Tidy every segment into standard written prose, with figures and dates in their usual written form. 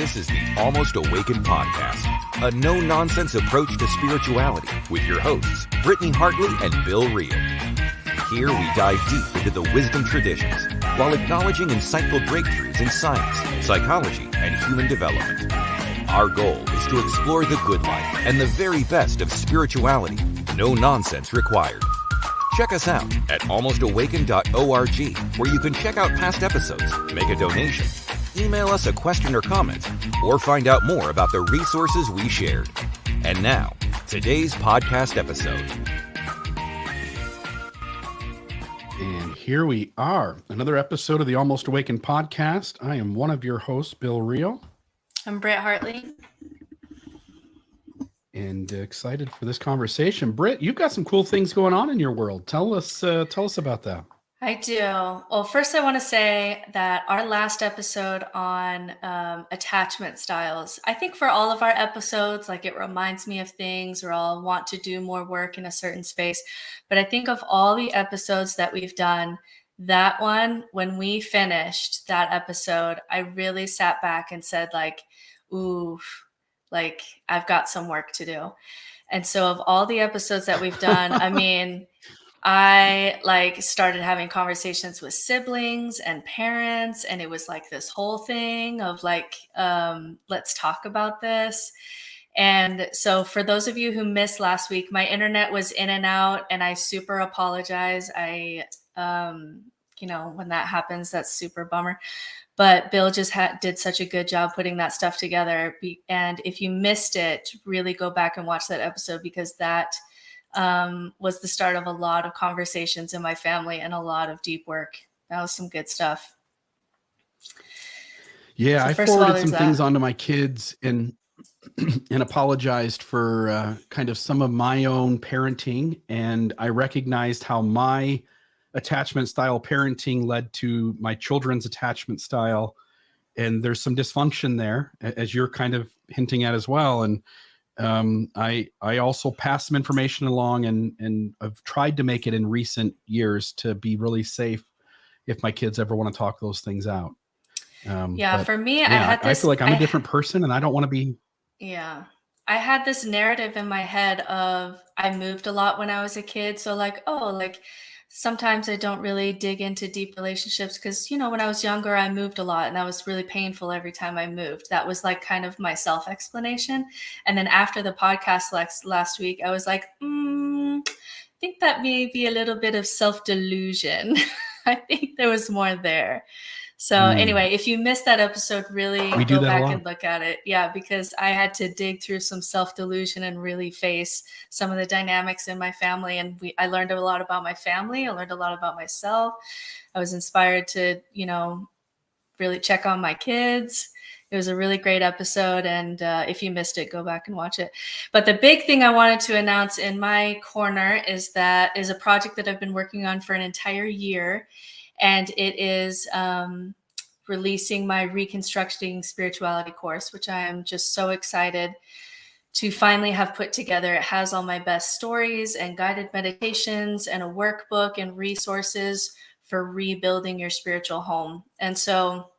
This is the Almost Awakened podcast, a no-nonsense approach to spirituality with your hosts, Brittany Hartley and Bill Reel. Here we dive deep into the wisdom traditions while acknowledging insightful breakthroughs in science, psychology, and human development. Our goal is to explore the good life and the very best of spirituality. No nonsense required. Check us out at almostawakened.org, where you can check out past episodes, make a donation, email us a question or comment, or find out more about the resources we shared. And now, today's podcast episode. And here we are, another episode of the Almost Awakened podcast. I am one of your hosts, Bill Reel. I'm Britt Hartley. And excited for this conversation. Britt, you've got some cool things going on in your world. Tell us about that. I do. Well, first I want to say that our last episode on attachment styles, I think for all of our episodes, like it reminds me of things or I'll want to do more work in a certain space. But I think of all the episodes that we've done, that one, when we finished that episode, I really sat back and said like, ooh, like I've got some work to do. And so of all the episodes that we've done, I mean, I like started having conversations with siblings and parents, and it was like this whole thing of like, let's talk about this. And so for those of you who missed last week, my internet was in and out, and I super apologize. When that happens, that's super bummer. But Bill just did such a good job putting that stuff together. And if you missed it, really go back and watch that episode, because that was the start of a lot of conversations in my family and a lot of deep work. That was some good stuff. Yeah, I forwarded some things onto my kids and apologized for kind of some of my own parenting. And I recognized how my attachment style parenting led to my children's attachment style. And there's some dysfunction there, as you're kind of hinting at as well. And I also passed some information along, and I've tried to make it in recent years to be really safe if my kids ever want to talk those things out. For me, I feel like I'm a different person, and I don't want to be. Yeah. I had this narrative in my head of I moved a lot when I was a kid. So sometimes I don't really dig into deep relationships because, when I was younger, I moved a lot and that was really painful every time I moved. That was like kind of my self-explanation. And then after the podcast last week, I was like, I think that may be a little bit of self-delusion. I think there was more there. So anyway, if you missed that episode, really go back and look at it. Yeah, because I had to dig through some self-delusion and really face some of the dynamics in my family. And I learned a lot about my family. I learned a lot about myself. I was inspired to, really check on my kids. It was a really great episode. And if you missed it, go back and watch it. But the big thing I wanted to announce in my corner is a project that I've been working on for an entire year. And it is releasing my Reconstructing Spirituality course, which I am just so excited to finally have put together. It has all my best stories and guided meditations and a workbook and resources for rebuilding your spiritual home. And so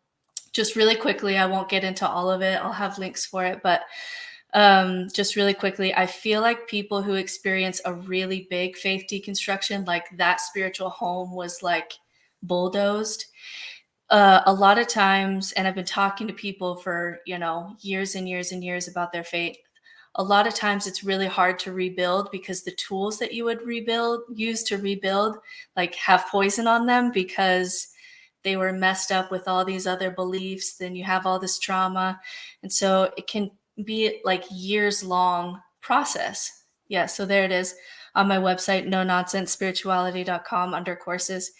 just really quickly, I won't get into all of it. I'll have links for it. But just really quickly, I feel like people who experience a really big faith deconstruction, like that spiritual home was like bulldozed a lot of times, and I've been talking to people for years and years and years about their faith. A lot of times it's really hard to rebuild because the tools that you would use to rebuild like have poison on them because they were messed up with all these other beliefs. Then you have all this trauma, and so it can be like years long process. Yeah, so there it is on my website, no-nonsense-spirituality.com under courses.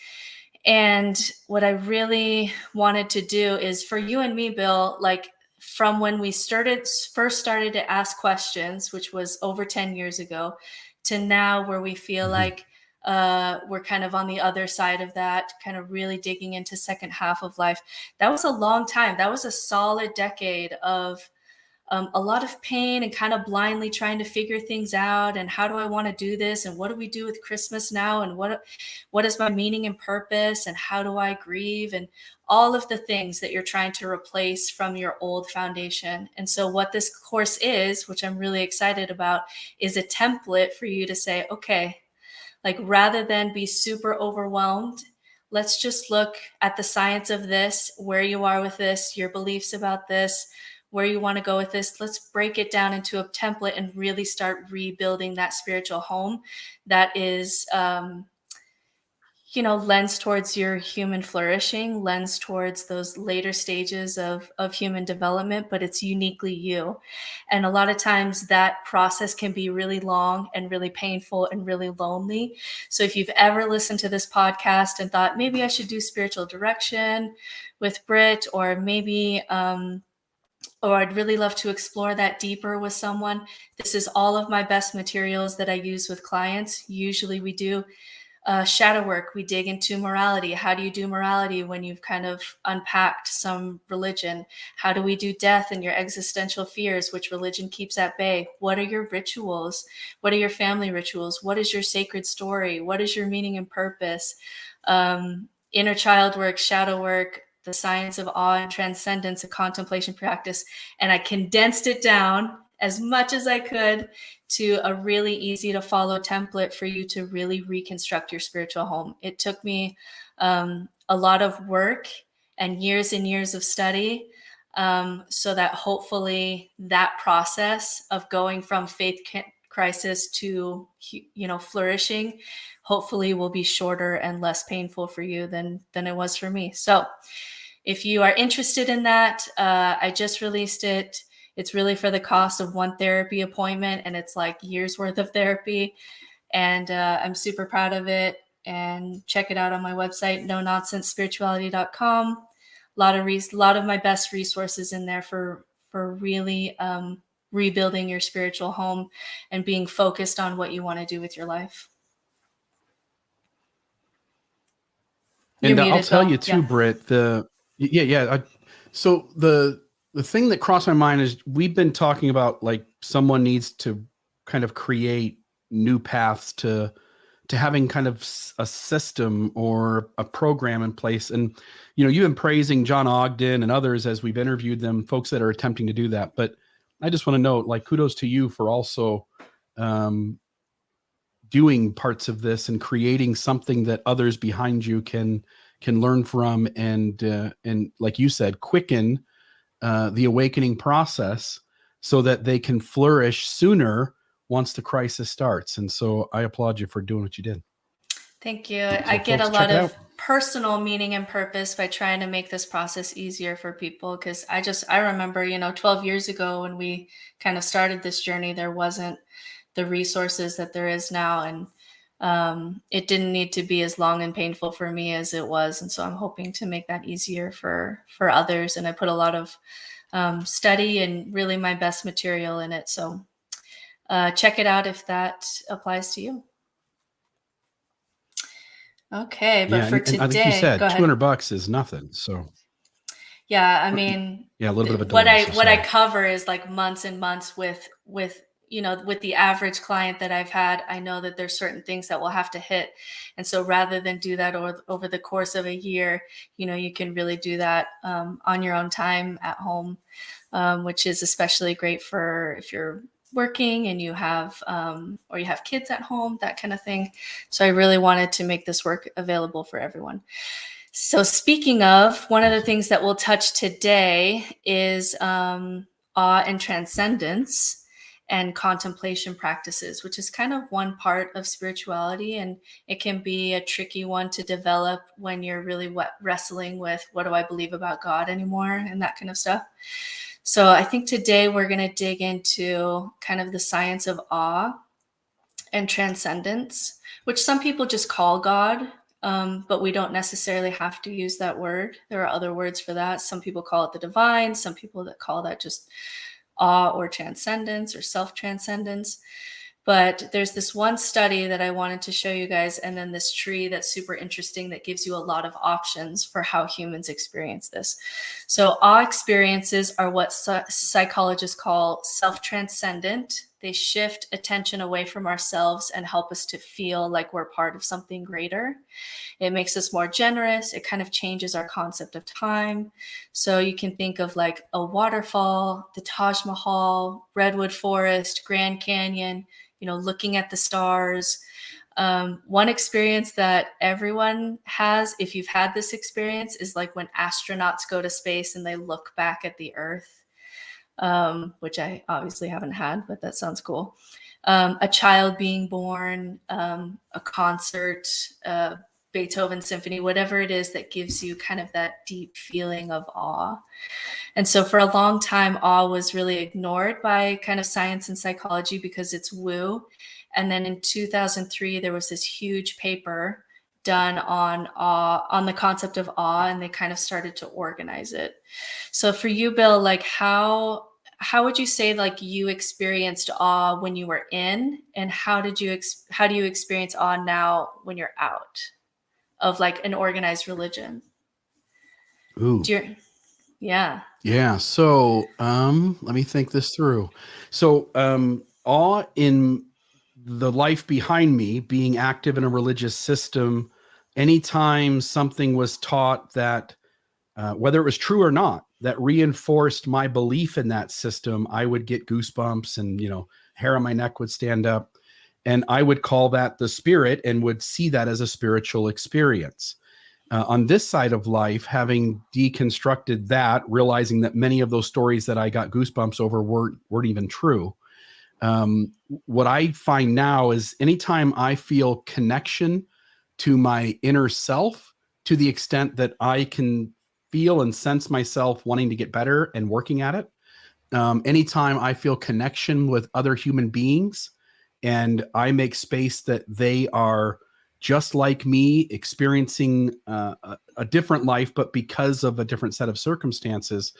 And what I really wanted to do is for you and me, Bill, like from when we first started to ask questions, which was over 10 years ago, to now where we feel like we're kind of on the other side of that, kind of really digging into second half of life. That was a long time. That was a solid decade of a lot of pain and kind of blindly trying to figure things out. And how do I want to do this? And what do we do with Christmas now? And what is my meaning and purpose? And how do I grieve? And all of the things that you're trying to replace from your old foundation. And so what this course is, which I'm really excited about, is a template for you to say, okay, like rather than be super overwhelmed, let's just look at the science of this, where you are with this, your beliefs about this, where you want to go with this. Let's break it down into a template and really start rebuilding that spiritual home that is, lens towards your human flourishing, lens towards those later stages of human development, but it's uniquely you. And a lot of times that process can be really long and really painful and really lonely. So if you've ever listened to this podcast and thought, maybe I should do spiritual direction with Britt, or maybe, or I'd really love to explore that deeper with someone, this is all of my best materials that I use with clients. Usually we do shadow work. We dig into morality. How do you do morality when you've kind of unpacked some religion? How do we do death and your existential fears, which religion keeps at bay? What are your rituals? What are your family rituals? What is your sacred story? What is your meaning and purpose? Inner child work, shadow work, the science of awe and transcendence, a contemplation practice. And I condensed it down as much as I could to a really easy to follow template for you to really reconstruct your spiritual home. It took me a lot of work and years of study, so that hopefully that process of going from faith crisis to, flourishing, hopefully will be shorter and less painful for you than it was for me. So if you are interested in that, I just released it. It's really for the cost of one therapy appointment, and it's like years worth of therapy. And I'm super proud of it. And check it out on my website, nononsensespirituality.com. A lot of my best resources in there for really rebuilding your spiritual home and being focused on what you want to do with your life. And I'll tell you too, Britt, so the thing that crossed my mind is we've been talking about, like, someone needs to kind of create new paths to having kind of a system or a program in place. And, you've been praising John Ogden and others as we've interviewed them, folks that are attempting to do that. But I just want to note, like, kudos to you for also doing parts of this and creating something that others behind you can learn from, and like you said, quicken the awakening process so that they can flourish sooner once the crisis starts. And so I applaud you for doing what you did. Thank you. So I get a lot of personal meaning and purpose by trying to make this process easier for people. Because I remember, 12 years ago when we kind of started this journey, there wasn't the resources that there is now. And it didn't need to be as long and painful for me as it was. And so I'm hoping to make that easier for others. And I put a lot of study and really my best material in it. So check it out if that applies to you. Okay, but for today, I think you said $200 is nothing. So yeah, I mean, a little bit of a delay, what I cover is like months and months with the average client that I've had. I know that there's certain things that we'll have to hit. And so rather than do that over the course of a year, you can really do that on your own time at home, which is especially great for if you're working and you have or you have kids at home, that kind of thing. So I really wanted to make this work available for everyone. So speaking of, one of the things that we'll touch today is awe and transcendence and contemplation practices, which is kind of one part of spirituality. And it can be a tricky one to develop when you're really wrestling with, what do I believe about God anymore, and that kind of stuff. So I think today we're going to dig into kind of the science of awe and transcendence, which some people just call God, but we don't necessarily have to use that word. There are other words for that. Some people call it the divine. Some people that call that just awe or transcendence or self-transcendence. But there's this one study that I wanted to show you guys, and then this tree that's super interesting that gives you a lot of options for how humans experience this. So awe experiences are what psychologists call self-transcendent. They shift attention away from ourselves and help us to feel like we're part of something greater. It makes us more generous. It kind of changes our concept of time. So you can think of like a waterfall, the Taj Mahal, Redwood Forest, Grand Canyon, looking at the stars. One experience that everyone has, if you've had this experience, is like when astronauts go to space and they look back at the Earth, which I obviously haven't had, but that sounds cool. A child being born, a concert, Beethoven symphony, whatever it is that gives you kind of that deep feeling of awe. And so for a long time, awe was really ignored by kind of science and psychology because it's woo. And then in 2003, there was this huge paper done on awe, on the concept of awe, and they kind of started to organize it. So for you, Bill, like how would you say like you experienced awe when you were in, and how do you experience awe now when you're out of like an organized religion? Ooh. Yeah. Yeah. So let me think this through. So awe in the life behind me, being active in a religious system, anytime something was taught that, whether it was true or not, that reinforced my belief in that system, I would get goosebumps and, hair on my neck would stand up. And I would call that the spirit and would see that as a spiritual experience. On this side of life, having deconstructed that, realizing that many of those stories that I got goosebumps over weren't even true. What I find now is anytime I feel connection to my inner self, to the extent that I can feel and sense myself wanting to get better and working at it, anytime I feel connection with other human beings and I make space that they are just like me, experiencing a different life, but because of a different set of circumstances.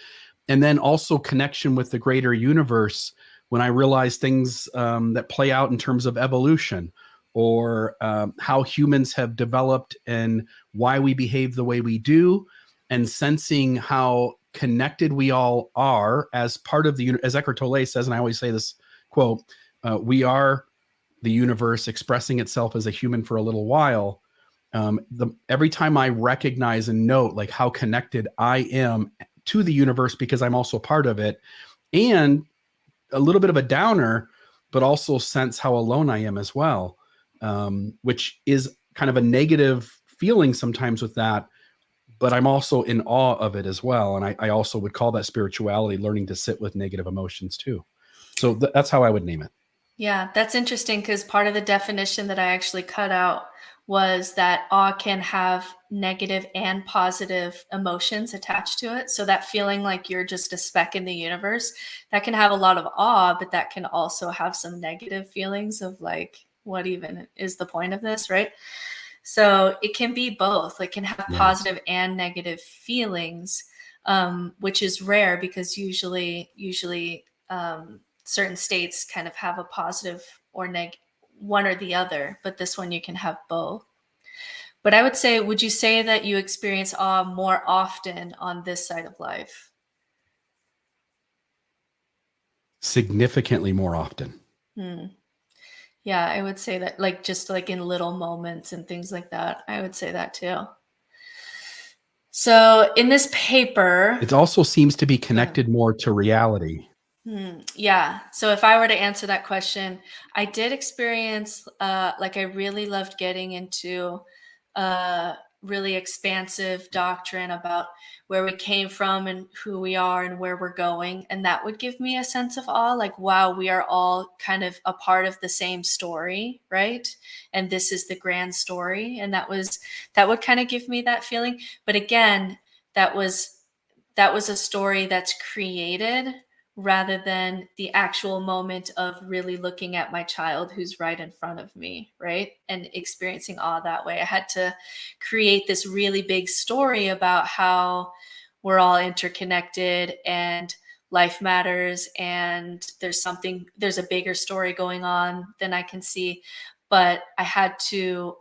And then also connection with the greater universe when I realize things that play out in terms of evolution, or how humans have developed and why we behave the way we do, and sensing how connected we all are as part of the, as Eckhart Tolle says, and I always say this quote, we are the universe expressing itself as a human for a little while. Every time I recognize and note like how connected I am to the universe because I'm also part of it, and a little bit of a downer, but also sense how alone I am as well, which is kind of a negative feeling sometimes with that, but I'm also in awe of it as well. And I also would call that spirituality, learning to sit with negative emotions too. So that's how I would name it. Yeah, that's interesting because part of the definition that I actually cut out was that awe can have negative and positive emotions attached to it. So that feeling like you're just a speck in the universe, that can have a lot of awe, but that can also have some negative feelings of like, what even is the point of this, right? So it can be both. It can have positive and negative feelings, which is rare because usually certain states kind of have a positive or one or the other, but this one you can have both. But I would say, would you say that you experience awe more often on this side of life? Significantly more often. Yeah, I would say that, like just like in little moments and things like that. I would say that too. So in this paper, it also seems to be connected more to reality. Yeah. So if I were to answer that question, I did experience, like I really loved getting into really expansive doctrine about where we came from and who we are and where we're going. And that would give me a sense of awe, like, wow, we are all kind of a part of the same story, right? And this is the grand story. And that would kind of give me that feeling. But again, that was a story that's created rather than the actual moment of really looking at my child who's right in front of me, right? And experiencing awe that way. I had to create this really big story about how we're all interconnected and life matters and there's a bigger story going on than I can see. But I had to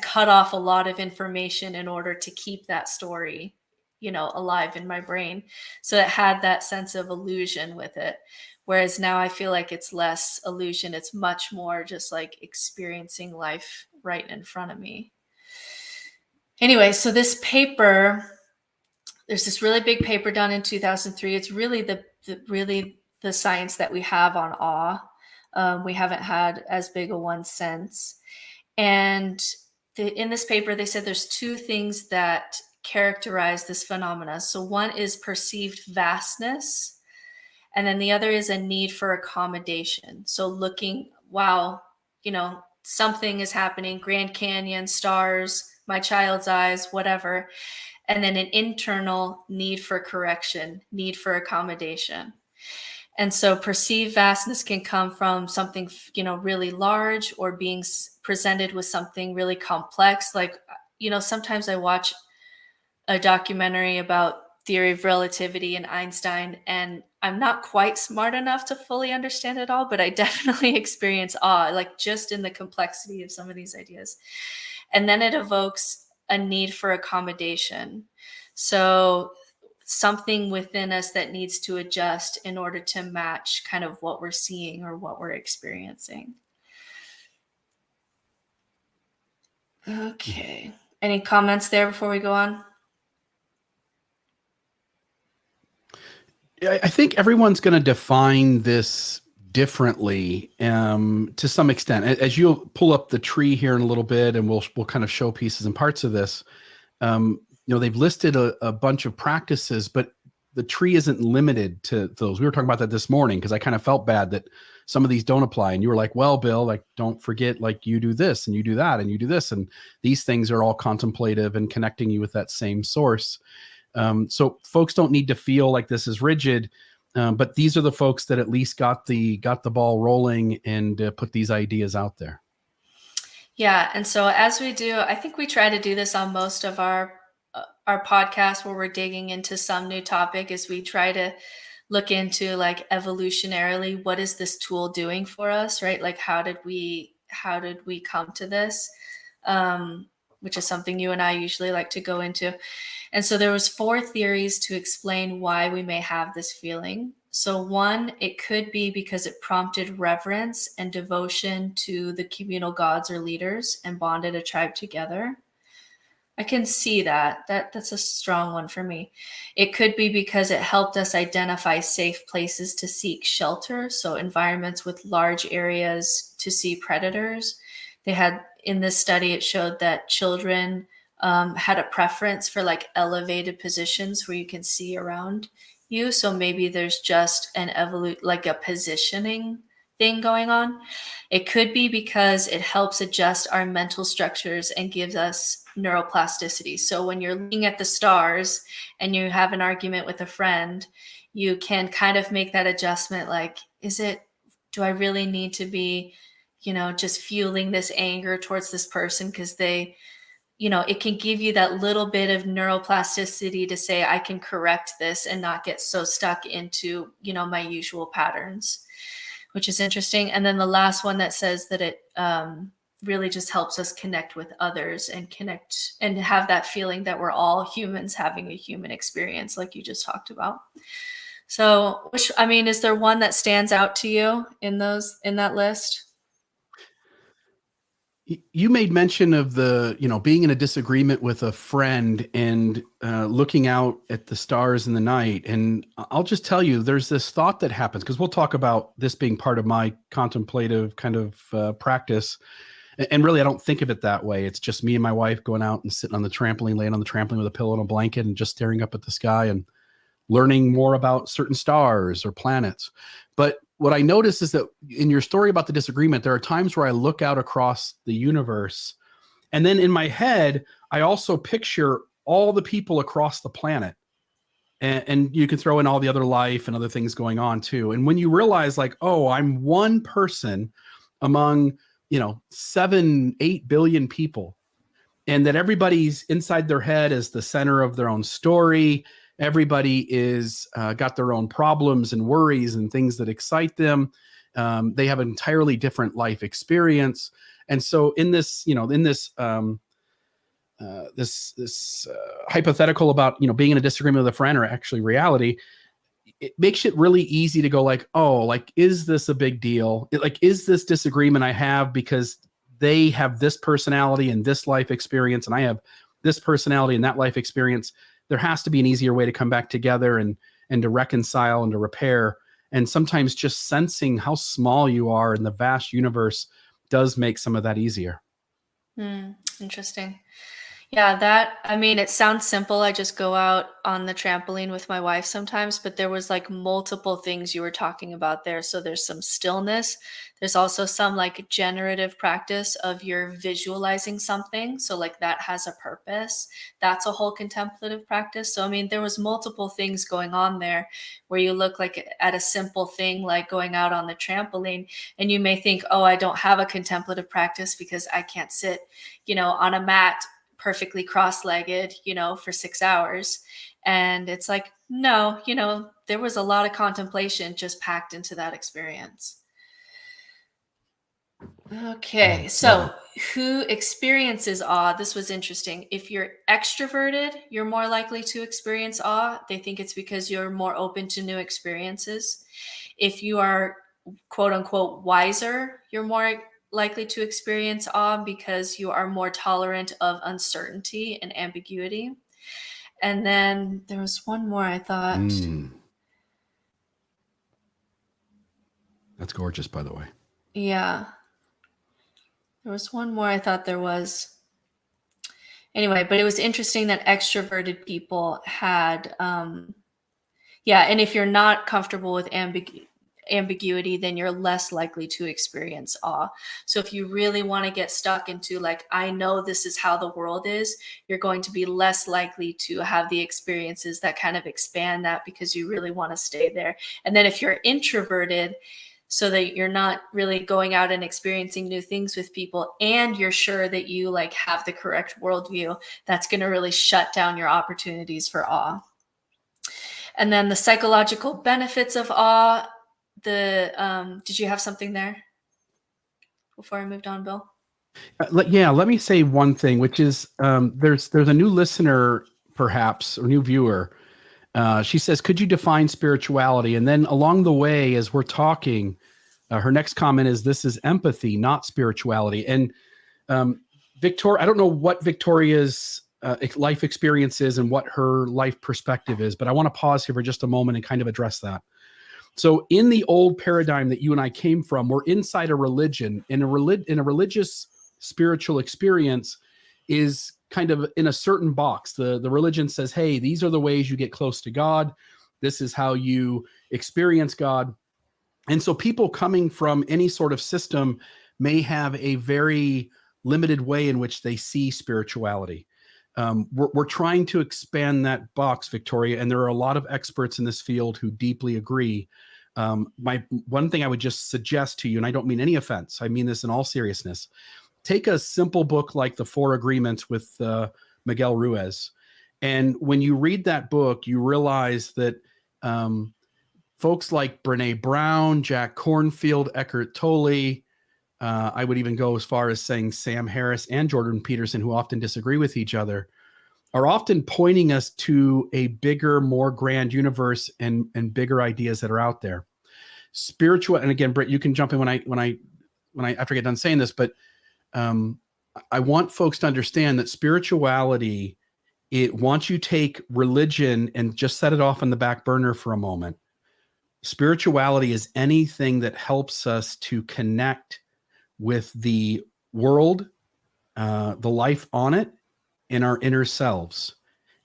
cut off a lot of information in order to keep that story, alive in my brain. So it had that sense of illusion with it. Whereas now I feel like it's less illusion. It's much more just like experiencing life right in front of me. Anyway, so this paper, there's this really big paper done in 2003. It's really the science that we have on awe. We haven't had as big a one since. And in this paper, they said there's two things that characterize this phenomena. So one is perceived vastness, and then the other is a need for accommodation. So looking, wow, something is happening, Grand Canyon, stars, my child's eyes, whatever. And then an internal need for correction, need for accommodation. And so perceived vastness can come from something, really large, or being presented with something really complex. Like, sometimes I watch a documentary about theory of relativity and Einstein, and I'm not quite smart enough to fully understand it all, but I definitely experience awe, like just in the complexity of some of these ideas. And then it evokes a need for accommodation. So something within us that needs to adjust in order to match kind of what we're seeing or what we're experiencing. Okay. Any comments there before we go on? I think everyone's going to define this differently to some extent. As you'll pull up the tree here in a little bit, and we'll kind of show pieces and parts of this. They've listed a bunch of practices, but the tree isn't limited to those. We were talking about that this morning because I kind of felt bad that some of these don't apply. And you were like, well, Bill, like, don't forget, like, you do this and you do that and you do this. And these things are all contemplative and connecting you with that same source. So folks don't need to feel like this is rigid, but these are the folks that at least got the ball rolling and put these ideas out there. Yeah. And so as we do, I think we try to do this on most of our podcasts where we're digging into some new topic, is we try to look into, like, evolutionarily, what is this tool doing for us, right? Like, how did we come to this? Which is something you and I usually like to go into. And so there was 4 theories to explain why we may have this feeling. So one, it could be because it prompted reverence and devotion to the communal gods or leaders and bonded a tribe together. I can see that's a strong one for me. It could be because it helped us identify safe places to seek shelter. So environments with large areas to see predators. They had, in this study, it showed that children had a preference for, like, elevated positions where you can see around you. So maybe there's just like a positioning thing going on. It could be because it helps adjust our mental structures and gives us neuroplasticity. So when you're looking at the stars and you have an argument with a friend, you can kind of make that adjustment. Like, do I really need to be, just fueling this anger towards this person because they, it can give you that little bit of neuroplasticity to say, I can correct this and not get so stuck into, my usual patterns, which is interesting. And then the last one that says that it really just helps us connect with others and connect and have that feeling that we're all humans having a human experience, like you just talked about. So, is there one that stands out to you in that list? You made mention of being in a disagreement with a friend and looking out at the stars in the night. And I'll just tell you, there's this thought that happens, because we'll talk about this being part of my contemplative kind of practice. And really, I don't think of it that way. It's just me and my wife going out and sitting on the trampoline, laying on the trampoline with a pillow and a blanket and just staring up at the sky and learning more about certain stars or planets. But what I notice is that in your story about the disagreement, there are times where I look out across the universe, and then in my head, I also picture all the people across the planet. And you can throw in all the other life and other things going on too. And when you realize, like, oh, I'm one person among, 7-8 billion people, and that everybody's inside their head is the center of their own story, Everybody is got their own problems and worries and things that excite them. They have an entirely different life experience. And so in this, this hypothetical about, being in a disagreement with a friend, or actually reality, it makes it really easy to go like, oh, like, is this a big deal? Is this disagreement I have because they have this personality and this life experience, and I have this personality and that life experience? There has to be an easier way to come back together and to reconcile and to repair. And sometimes just sensing how small you are in the vast universe does make some of that easier. Interesting. Yeah, it sounds simple. I just go out on the trampoline with my wife sometimes, but there was like multiple things you were talking about there. So there's some stillness. There's also some like generative practice of you're visualizing something. So like that has a purpose. That's a whole contemplative practice. So, there was multiple things going on there where you look like at a simple thing, like going out on the trampoline, and you may think, oh, I don't have a contemplative practice because I can't sit, on a mat perfectly cross-legged, for 6 hours. And it's like, no, there was a lot of contemplation just packed into that experience. Okay, so who experiences awe? This was interesting. If you're extroverted, you're more likely to experience awe. They think it's because you're more open to new experiences. If you are quote unquote wiser, you're more likely to experience awe because you are more tolerant of uncertainty and ambiguity. And then there was one more I thought. That's gorgeous, by the way. Yeah. There was one more I thought there was. Anyway, but it was interesting that extroverted people had, and if you're not comfortable with ambiguity, then you're less likely to experience awe. So if you really want to get stuck into like, I know this is how the world is, you're going to be less likely to have the experiences that kind of expand that because you really want to stay there. And then if you're introverted, so that you're not really going out and experiencing new things with people, and you're sure that you like have the correct worldview, that's going to really shut down your opportunities for awe. And then the psychological benefits of awe. Did you have something there before I moved on, Bill? Let me say one thing, which is there's a new listener, perhaps, or new viewer. She says, could you define spirituality? And then along the way, as we're talking, her next comment is, this is empathy, not spirituality. And Victoria, I don't know what Victoria's life experience is and what her life perspective is, but I want to pause here for just a moment and kind of address that. So in the old paradigm that you and I came from, we're inside a religion. In a religious spiritual experience is kind of in a certain box. The religion says, hey, these are the ways you get close to God. This is how you experience God. And so people coming from any sort of system may have a very limited way in which they see spirituality. We're trying to expand that box, Victoria, and there are a lot of experts in this field who deeply agree. One thing I would just suggest to you, and I don't mean any offense, I mean this in all seriousness, take a simple book like The Four Agreements with Miguel Ruiz. And when you read that book, you realize that folks like Brené Brown, Jack Kornfield, Eckhart Tolle, I would even go as far as saying Sam Harris and Jordan Peterson, who often disagree with each other, are often pointing us to a bigger, more grand universe and bigger ideas that are out there. Spiritual, and again, Britt, you can jump in when I after I get done saying this, but I want folks to understand that spirituality, once you take religion and just set it off on the back burner for a moment, spirituality is anything that helps us to connect with the world, the life on it, and our inner selves,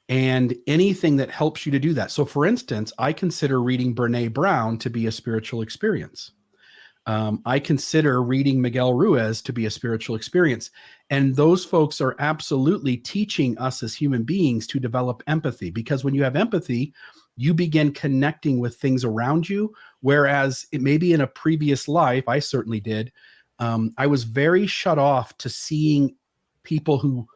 and anything that helps you to do that. So for instance, I consider reading Brené Brown to be a spiritual experience. I consider reading Miguel Ruiz to be a spiritual experience. And those folks are absolutely teaching us as human beings to develop empathy, because when you have empathy, you begin connecting with things around you. Whereas it may be in a previous life, I certainly did, I was very shut off to seeing people who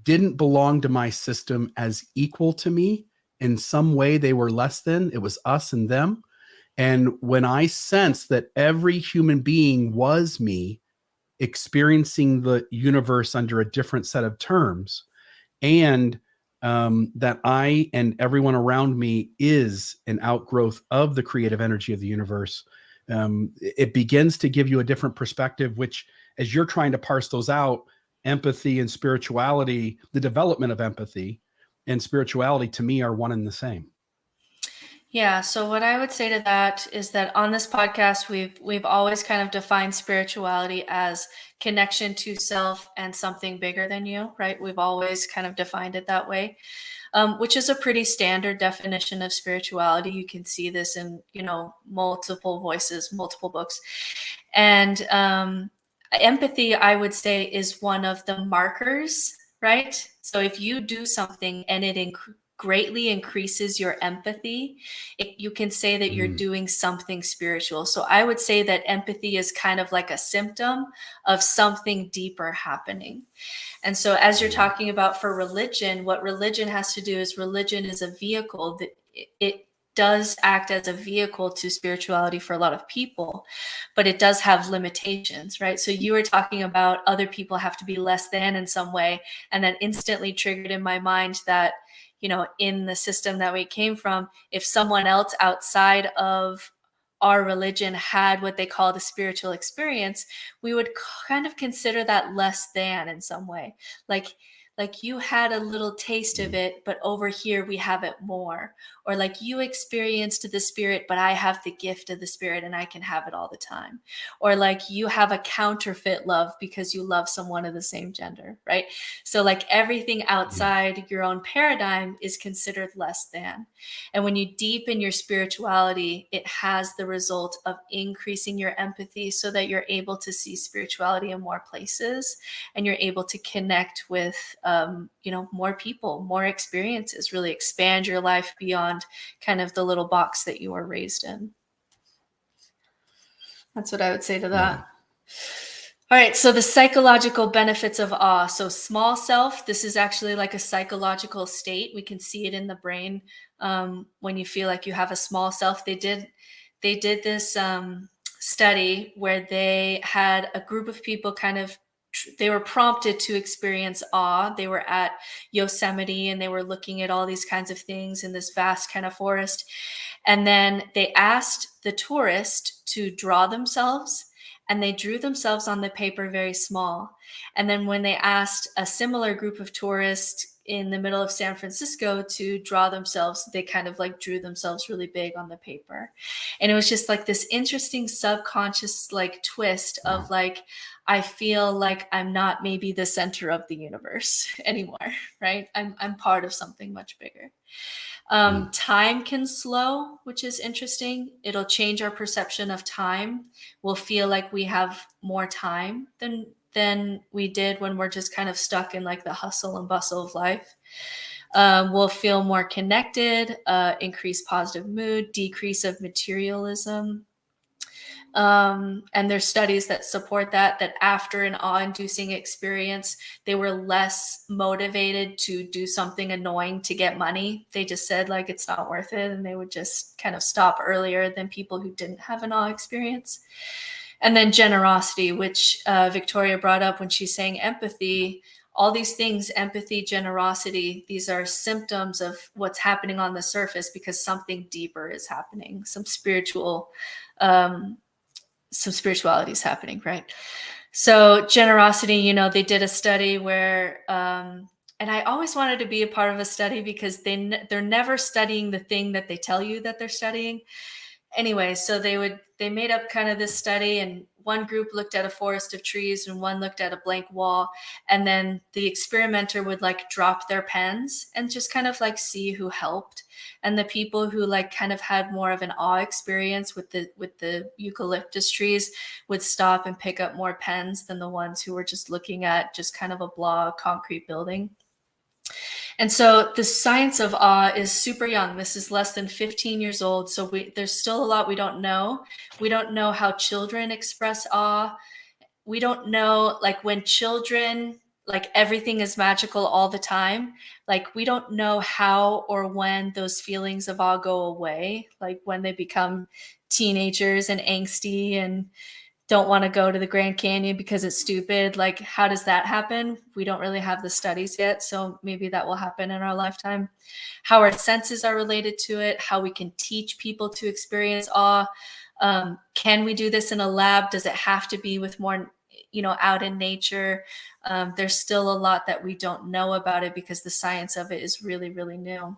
didn't belong to my system as equal to me in some way they were less than. It was us and them. And when I sensed that every human being was me, experiencing the universe under a different set of terms, and that I and everyone around me is an outgrowth of the creative energy of the universe, it begins to give you a different perspective, which, as you're trying to parse those out, empathy and spirituality, the development of empathy and spirituality to me are one and the same. Yeah, so what I would say to that is that on this podcast, we've always kind of defined spirituality as connection to self and something bigger than you, right? We've always kind of defined it that way, which is a pretty standard definition of spirituality. You can see this in, multiple voices, multiple books. And empathy, I would say, is one of the markers, right? So if you do something and it greatly increases your empathy, you can say that you're doing something spiritual. So I would say that empathy is kind of like a symptom of something deeper happening. And so as you're talking about for religion, what religion has to do is religion is a vehicle that it does act as a vehicle to spirituality for a lot of people, but it does have limitations, right? So you were talking about other people have to be less than in some way, and that instantly triggered in my mind that, in the system that we came from, if someone else outside of our religion had what they call the spiritual experience, we would kind of consider that less than in some way. Like you had a little taste of it, but over here we have it more. Or like you experienced the spirit, but I have the gift of the spirit and I can have it all the time. Or like you have a counterfeit love because you love someone of the same gender, right? So like everything outside your own paradigm is considered less than. And when you deepen your spirituality, it has the result of increasing your empathy so that you're able to see spirituality in more places, and you're able to connect with more people, more experiences, really expand your life beyond kind of the little box that you were raised in. That's what I would say to that. All right, so the psychological benefits of awe. So small self, this is actually like a psychological state. We can see it in the brain when you feel like you have a small self. They did this study where they had a group of people they were prompted to experience awe. They were at Yosemite and they were looking at all these kinds of things in this vast kind of forest. And then they asked the tourist to draw themselves, and they drew themselves on the paper very small. And then when they asked a similar group of tourists in the middle of San Francisco to draw themselves, they kind of like drew themselves really big on the paper. And it was just like this interesting subconscious like twist of like, I feel like I'm not maybe the center of the universe anymore, right? I'm part of something much bigger. Time can slow, which is interesting. It'll change our perception of time. We'll feel like we have more time than we did when we're just kind of stuck in like the hustle and bustle of life. We'll feel more connected, increase positive mood, decrease of materialism. And there's studies that support that after an awe-inducing experience, they were less motivated to do something annoying to get money. They just said like, it's not worth it. And they would just kind of stop earlier than people who didn't have an awe experience. And then generosity, which Victoria brought up when she's saying empathy. All these things, empathy, generosity, these are symptoms of what's happening on the surface because something deeper is happening, some spirituality is happening, right? So generosity, they did a study where, and I always wanted to be a part of a study because they're never studying the thing that they tell you that they're studying. Anyway, so they made up kind of this study, and one group looked at a forest of trees and one looked at a blank wall. And then the experimenter would like drop their pens and just kind of like see who helped. And the people who like kind of had more of an awe experience with the eucalyptus trees would stop and pick up more pens than the ones who were just looking at just kind of a blah concrete building. And so the science of awe is super young. This is less than 15 years old. So there's still a lot we don't know. We don't know how children express awe. We don't know, like when children like everything is magical all the time. Like we don't know how or when those feelings of awe go away, like when they become teenagers and angsty and don't want to go to the Grand Canyon because it's stupid. Like, how does that happen? We don't really have the studies yet, so maybe that will happen in our lifetime. How our senses are related to it, how we can teach people to experience awe. Can we do this in a lab? Does it have to be with more, out in nature? There's still a lot that we don't know about it because the science of it is really, really new.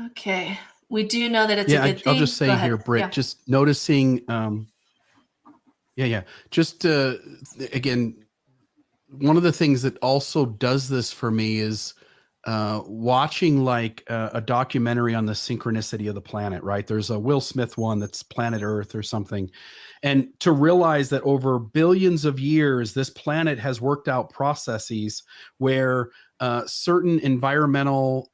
Okay. We do know that it's a good thing. I'll just say here, Britt, just noticing, just again, one of the things that also does this for me is watching like a documentary on the synchronicity of the planet, right? There's a Will Smith one that's Planet Earth or something. And to realize that over billions of years, this planet has worked out processes where certain environmental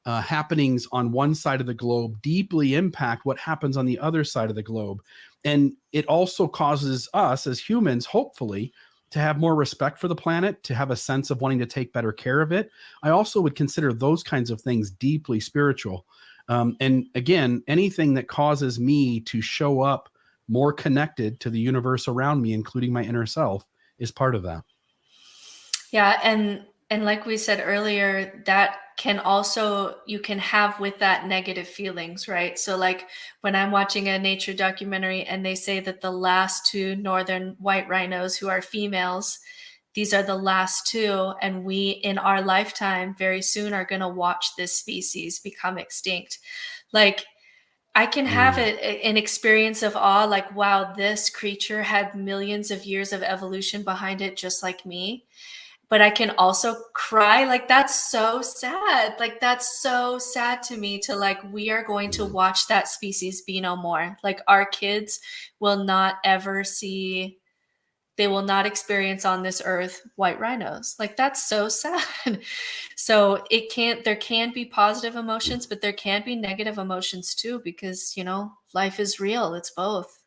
happenings on one side of the globe deeply impact what happens on the other side of the globe. And it also causes us as humans, hopefully, to have more respect for the planet, to have a sense of wanting to take better care of it. I also would consider those kinds of things deeply spiritual. And again, anything that causes me to show up more connected to the universe around me, including my inner self, is part of that. Yeah. And like we said earlier, that can also, you can have with that negative feelings, right? So like when I'm watching a nature documentary and they say that the last two northern white rhinos who are females, these are the last two, and we in our lifetime very soon are going to watch this species become extinct. Like I can have an experience of awe, like, wow, this creature had millions of years of evolution behind it, just like me. But I can also cry, like, that's so sad. Like, that's so sad to me to like, we are going to watch that species be no more. Like our kids will not ever see, they will not experience on this earth white rhinos. Like that's so sad. So there can be positive emotions, but there can be negative emotions too, because, life is real. It's both.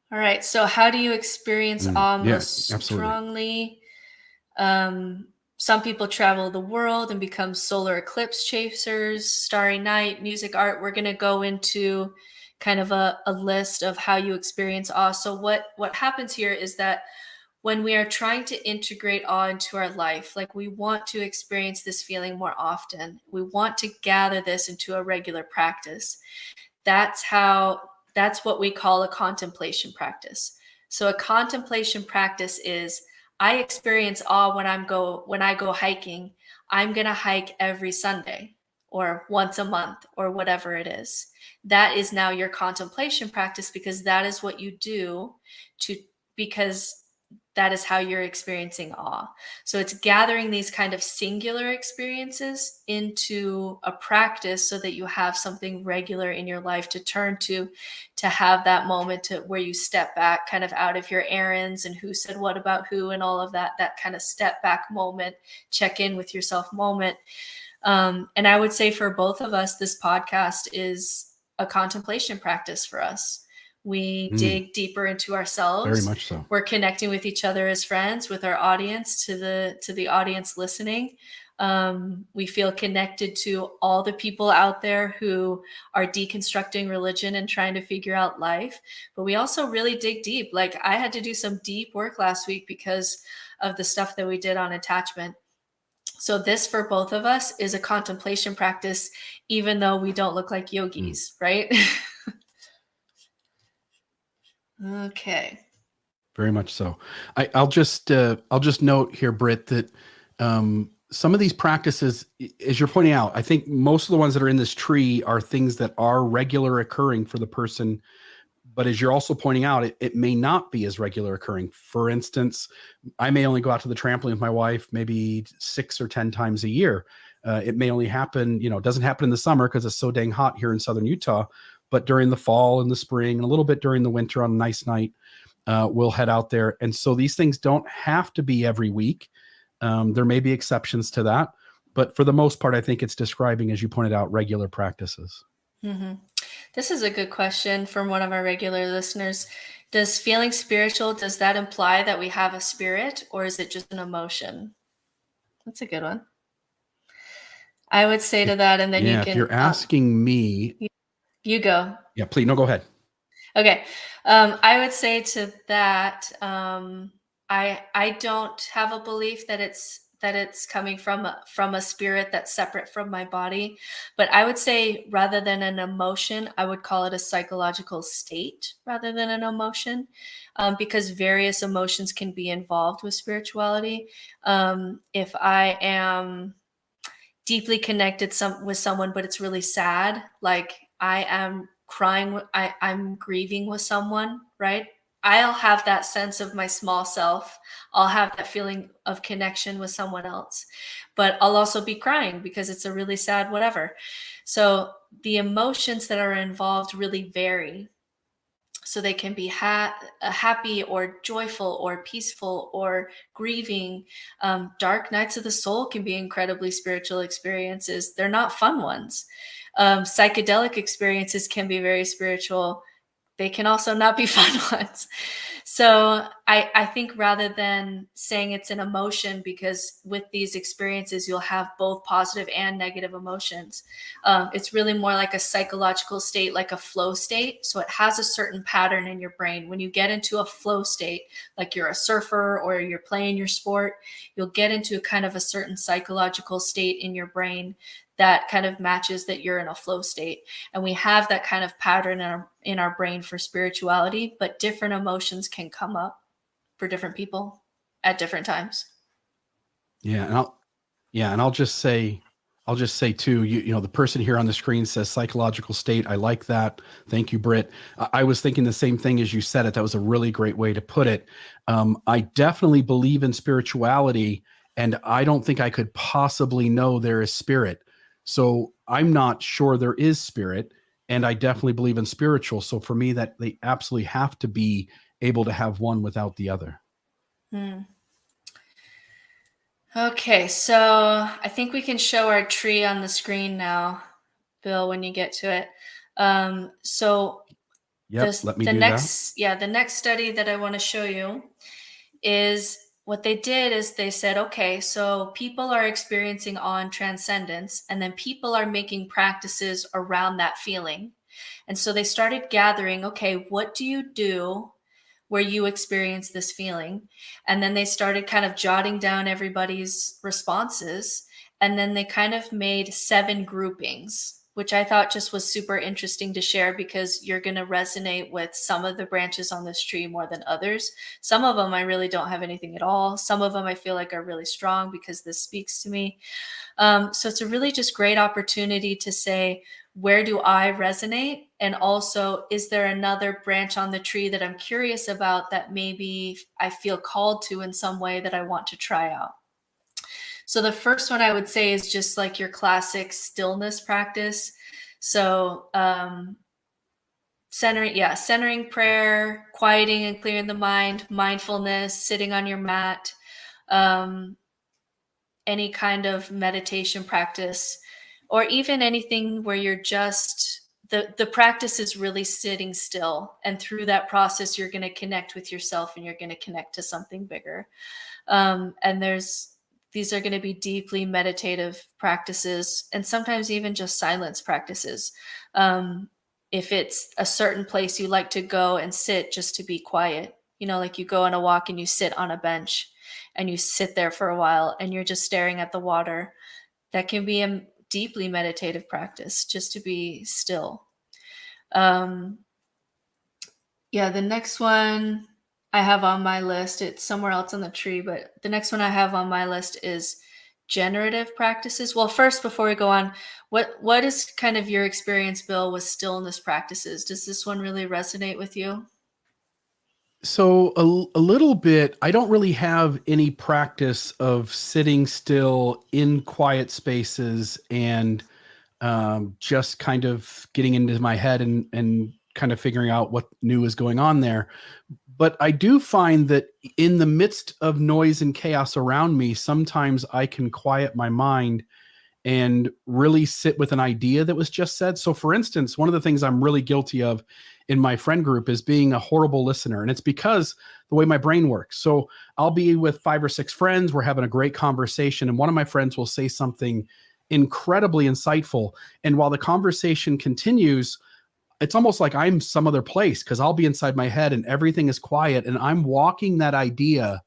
All right. So how do you experience awe most strongly? Some people travel the world and become solar eclipse chasers, starry night, music, art. We're going to go into kind of a list of how you experience awe. So what happens here is that when we are trying to integrate awe into our life, like we want to experience this feeling more often, we want to gather this into a regular practice. That's what we call a contemplation practice. So a contemplation practice is, I experience awe when I go hiking. I'm going to hike every Sunday or once a month or whatever it is. That is now your contemplation practice, because that is what you do because that is how you're experiencing awe. So it's gathering these kind of singular experiences into a practice so that you have something regular in your life to turn to have that moment where you step back kind of out of your errands and who said what about who and all of that kind of step back moment, check in with yourself moment. And I would say for both of us, this podcast is a contemplation practice for us. We dig deeper into ourselves. Very much so. We're connecting with each other as friends, with our audience, to the audience listening. We feel connected to all the people out there who are deconstructing religion and trying to figure out life. But we also really dig deep. Like I had to do some deep work last week because of the stuff that we did on attachment. So this for both of us is a contemplation practice, even though we don't look like yogis, right? Okay. Very much so. I'll just note here, Britt, that some of these practices, as you're pointing out, I think most of the ones that are in this tree are things that are regular occurring for the person. But as you're also pointing out, it may not be as regular occurring. For instance, I may only go out to the trampoline with my wife maybe 6 or 10 times a year. It may only happen, it doesn't happen in the summer because it's so dang hot here in Southern Utah. But during the fall and the spring and a little bit during the winter on a nice night, we'll head out there. And so these things don't have to be every week. There may be exceptions to that. But for the most part, I think it's describing, as you pointed out, regular practices. Mm-hmm. This is a good question from one of our regular listeners. Does feeling spiritual, does that imply that we have a spirit, or is it just an emotion? That's a good one. I would say to that, and then you If can, you're asking me, you go. yeah, please, no, go ahead. Okay. I would say to that, I don't have a belief that it's coming from a spirit that's separate from my body, but I would say rather than an emotion, I would call it a psychological state rather than an emotion, because various emotions can be involved with spirituality. If I am deeply connected with someone, but it's really sad, like I am crying, I'm grieving with someone, right? I'll have that sense of my small self. I'll have that feeling of connection with someone else, but I'll also be crying because it's a really sad whatever. So the emotions that are involved really vary. So they can be happy or joyful or peaceful or grieving. Dark nights of the soul can be incredibly spiritual experiences. They're not fun ones. Psychedelic experiences can be very spiritual. They can also not be fun ones. So I think rather than saying it's an emotion, because with these experiences, you'll have both positive and negative emotions. It's really more like a psychological state, like a flow state. So it has a certain pattern in your brain. When you get into a flow state, like you're a surfer or you're playing your sport, you'll get into kind of a certain psychological state in your brain that kind of matches that you're in a flow state. And we have that kind of pattern in our brain for spirituality, but different emotions can come up for different people at different times. And I'll just say too, you know, the person here on the screen says psychological state. I like that. Thank you, Britt. I was thinking the same thing as you said it. That was a really great way to put it. I definitely believe in spirituality, and I don't think I could possibly know there is spirit. So I'm not sure there is spirit, and I definitely believe in spiritual. So for me, that they absolutely have to be able to have one without the other. Okay, so I think we can show our tree on the screen now, Bill, when you get to it. So Let me do that. the next study that I want to show you is what they did is they said, okay, so people are experiencing awe and transcendence, and then people are making practices around that feeling. And so they started gathering, okay, what do you do where you experience this feeling? And then they started kind of jotting down everybody's responses. And then they kind of made 7 groupings, which I thought just was super interesting to share, because you're going to resonate with some of the branches on this tree more than others. Some of them I really don't have anything at all. Some of them I feel like are really strong because this speaks to me. So it's a really just great opportunity to say, where do I resonate? And also, is there another branch on the tree that I'm curious about that maybe I feel called to in some way that I want to try out? So the first one I would say is just like your classic stillness practice. So centering prayer, quieting and clearing the mind, mindfulness, sitting on your mat, any kind of meditation practice, or even anything where you're just, the practice is really sitting still. And through that process, you're going to connect with yourself and you're going to connect to something bigger. And these are going to be deeply meditative practices, and sometimes even just silence practices. If it's a certain place you like to go and sit just to be quiet, you know, like you go on a walk and you sit on a bench and you sit there for a while and you're just staring at the water, that can be a deeply meditative practice, just to be still. The next one I have on my list, it's somewhere else on the tree, but the next one I have on my list is generative practices. Well, first, before we go on, what is kind of your experience, Bill, with stillness practices? Does this one really resonate with you? So a little bit. I don't really have any practice of sitting still in quiet spaces and just kind of getting into my head and kind of figuring out what new is going on there. But I do find that in the midst of noise and chaos around me, sometimes I can quiet my mind and really sit with an idea that was just said. So for instance, one of the things I'm really guilty of in my friend group is being a horrible listener. And it's because the way my brain works. So I'll be with 5 or 6 friends. We're having a great conversation. And one of my friends will say something incredibly insightful. And while the conversation continues, it's almost like I'm some other place, because I'll be inside my head and everything is quiet. And I'm walking that idea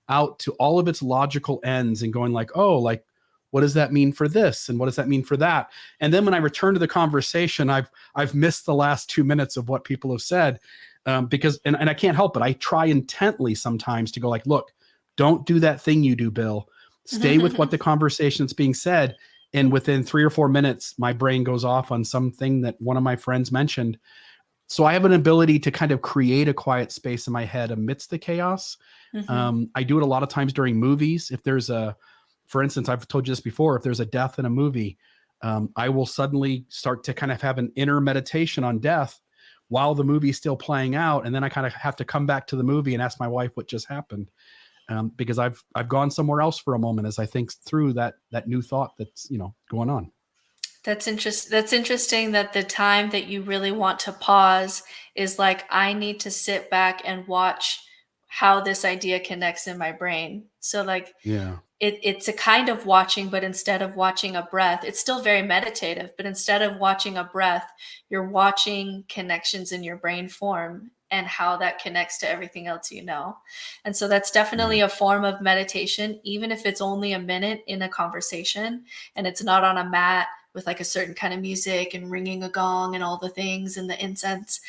out to all of its logical ends and going like, oh, like, what does that mean for this? And what does that mean for that? And then when I return to the conversation, I've missed the last 2 minutes of what people have said, because I can't help it. I try intently sometimes to go like, look, don't do that thing you do, Bill. Stay with what the conversation that's being said. And within 3 or 4 minutes, my brain goes off on something that one of my friends mentioned. So I have an ability to kind of create a quiet space in my head amidst the chaos. I do it a lot of times during movies. If there's for instance, I've told you this before, if there's a death in a movie, I will suddenly start to kind of have an inner meditation on death while the movie's still playing out. And then I kind of have to come back to the movie and ask my wife what just happened. Because I've gone somewhere else for a moment as I think through that new thought that's, going on. That's interesting that the time that you really want to pause is like, I need to sit back and watch how this idea connects in my brain. So like, yeah, it's a kind of watching, but instead of watching a breath, it's still very meditative, but instead of watching a breath, you're watching connections in your brain form and how that connects to everything else you know. And so that's definitely a form of meditation, even if it's only a minute in a conversation and it's not on a mat with like a certain kind of music and ringing a gong and all the things and the incense.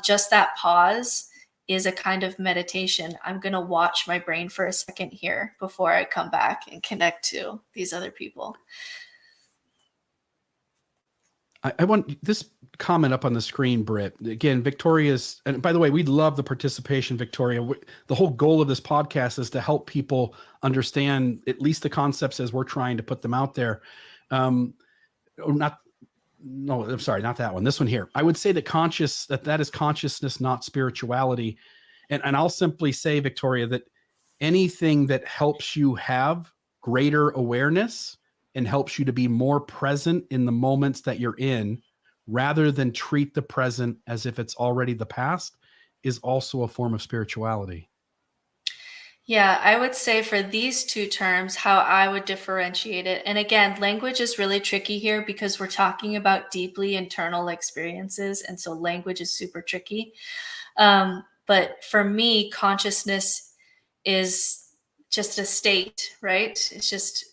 Just that pause is a kind of meditation. I'm going to watch my brain for a second here before I come back and connect to these other people. I want this comment up on the screen, Britt. Again, Victoria's, and by the way, we'd love the participation, Victoria. The whole goal of this podcast is to help people understand at least the concepts as we're trying to put them out there. I'm sorry, not that one. This one here. I would say that is consciousness, not spirituality. And I'll simply say, Victoria, that anything that helps you have greater awareness and helps you to be more present in the moments that you're in, rather than treat the present as if it's already the past, is also a form of spirituality. Yeah, I would say for these two terms, how I would differentiate it. And again, language is really tricky here because we're talking about deeply internal experiences. And so language is super tricky. But for me, consciousness is just a state, right? It's just,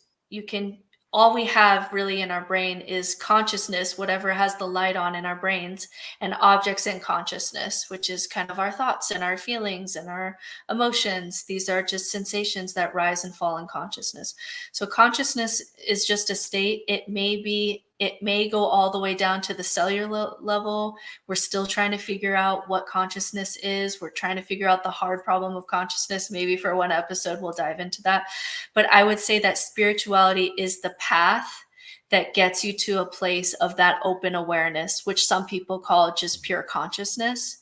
all we have really in our brain is consciousness, whatever has the light on in our brains, and objects in consciousness, which is kind of our thoughts and our feelings and our emotions. These are just sensations that rise and fall in consciousness. So consciousness is just a state. It may go all the way down to the cellular level. We're still trying to figure out what consciousness is. We're trying to figure out the hard problem of consciousness. Maybe for one episode, we'll dive into that. But I would say that spirituality is the path that gets you to a place of that open awareness, which some people call just pure consciousness.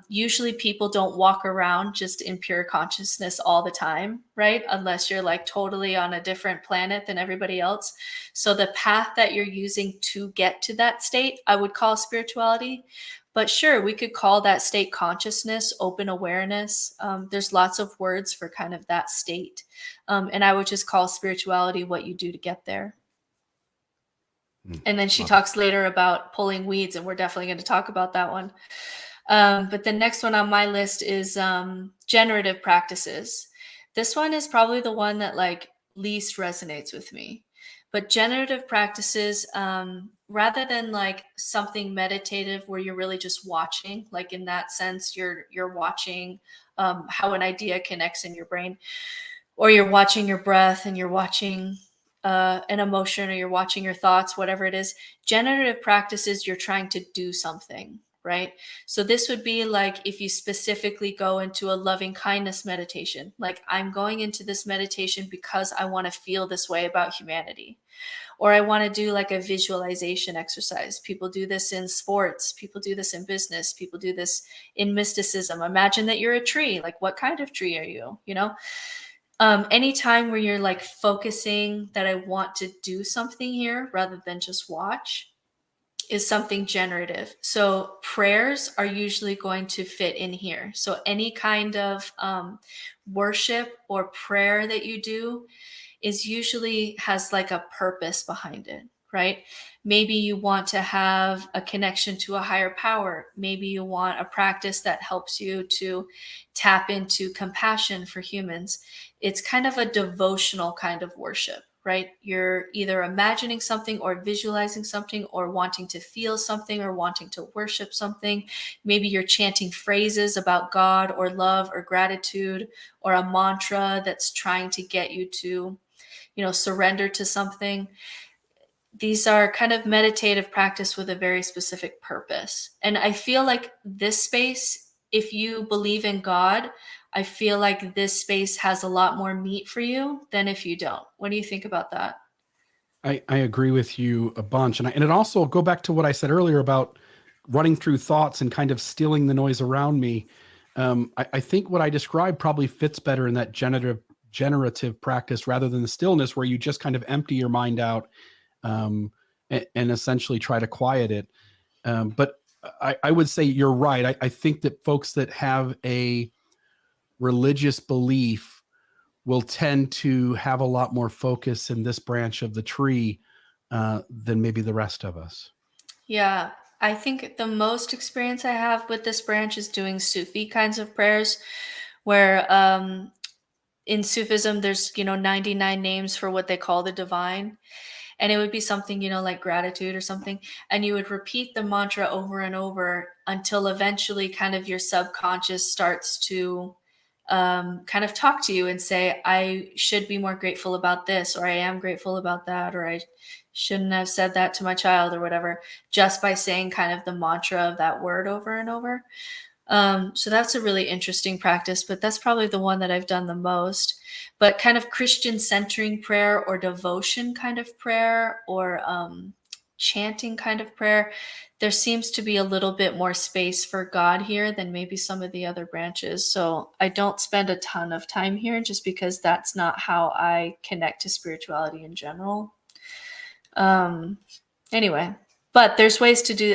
Usually people don't walk around just in pure consciousness all the time, right? Unless you're like totally on a different planet than everybody else. So the path that you're using to get to that state, I would call spirituality. But sure, we could call that state consciousness, open awareness. There's lots of words for kind of that state. And I would just call spirituality what you do to get there. And then she talks later about pulling weeds, and we're definitely going to talk about that one. But the next one on my list is generative practices. This one is probably the one that like least resonates with me. But generative practices, rather than like something meditative where you're really just watching, like in that sense, you're watching how an idea connects in your brain, or you're watching your breath and you're watching an emotion, or you're watching your thoughts, whatever it is. Generative practices, you're trying to do something, right? So this would be like if you specifically go into a loving kindness meditation, like I'm going into this meditation because I want to feel this way about humanity, or I want to do like a visualization exercise. People do this in sports, people do this in business, people do this in mysticism. Imagine that you're a tree. Like, what kind of tree are you? Anytime where you're like focusing that I want to do something here rather than just watch, is something generative. So prayers are usually going to fit in here. So any kind of worship or prayer that you do is usually has like a purpose behind it, right? Maybe you want to have a connection to a higher power. Maybe you want a practice that helps you to tap into compassion for humans. It's kind of a devotional kind of worship, right? You're either imagining something or visualizing something or wanting to feel something or wanting to worship something. Maybe you're chanting phrases about God or love or gratitude or a mantra that's trying to get you to, surrender to something. These are kind of meditative practice with a very specific purpose. And I feel like this space, if you believe in God, I feel like this space has a lot more meat for you than if you don't. What do you think about that? I agree with you a bunch. And it also go back to what I said earlier about running through thoughts and kind of stilling the noise around me. I think what I described probably fits better in that generative practice rather than the stillness, where you just kind of empty your mind out and essentially try to quiet it. But I would say you're right. I think that folks that have a religious belief will tend to have a lot more focus in this branch of the tree than maybe the rest of us. Yeah, I think the most experience I have with this branch is doing Sufi kinds of prayers, where in Sufism there's 99 names for what they call the divine. And it would be something, like gratitude or something. And you would repeat the mantra over and over until eventually kind of your subconscious starts to kind of talk to you and say, I should be more grateful about this, or I am grateful about that, or I shouldn't have said that to my child or whatever, just by saying kind of the mantra of that word over and over. So that's a really interesting practice, but that's probably the one that I've done the most. But kind of Christian centering prayer or devotion kind of prayer or chanting kind of prayer, there seems to be a little bit more space for God here than maybe some of the other branches. So I don't spend a ton of time here just because that's not how I connect to spirituality in general. Anyway, but there's ways to do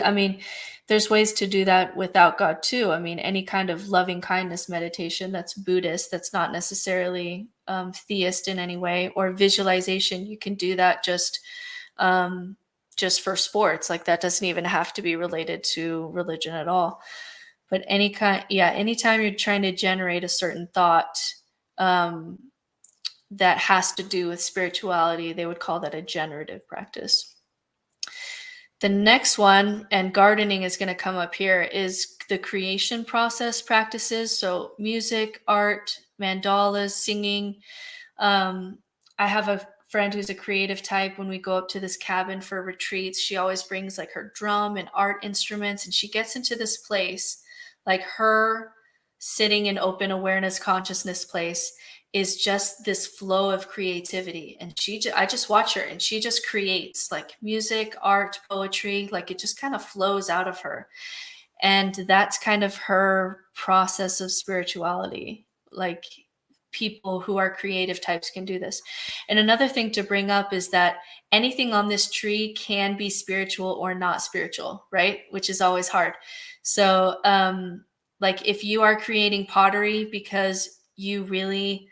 that without God too. I mean, any kind of loving kindness meditation that's Buddhist, that's not necessarily theist in any way, or visualization, you can do that just for sports. Like that doesn't even have to be related to religion at all. But anytime you're trying to generate a certain thought that has to do with spirituality, they would call that a generative practice. The next one, and gardening is going to come up here, is the creation process practices. So music, art, mandalas, singing. I have a friend who's a creative type. When we go up to this cabin for retreats, she always brings like her drum and art instruments, and she gets into this place, like her sitting in open awareness consciousness place is just this flow of creativity. And I just watch her and she just creates like music, art, poetry, like it just kind of flows out of her. And that's kind of her process of spirituality. Like people who are creative types can do this. And another thing to bring up is that anything on this tree can be spiritual or not spiritual, right? Which is always hard. So like if you are creating pottery because you really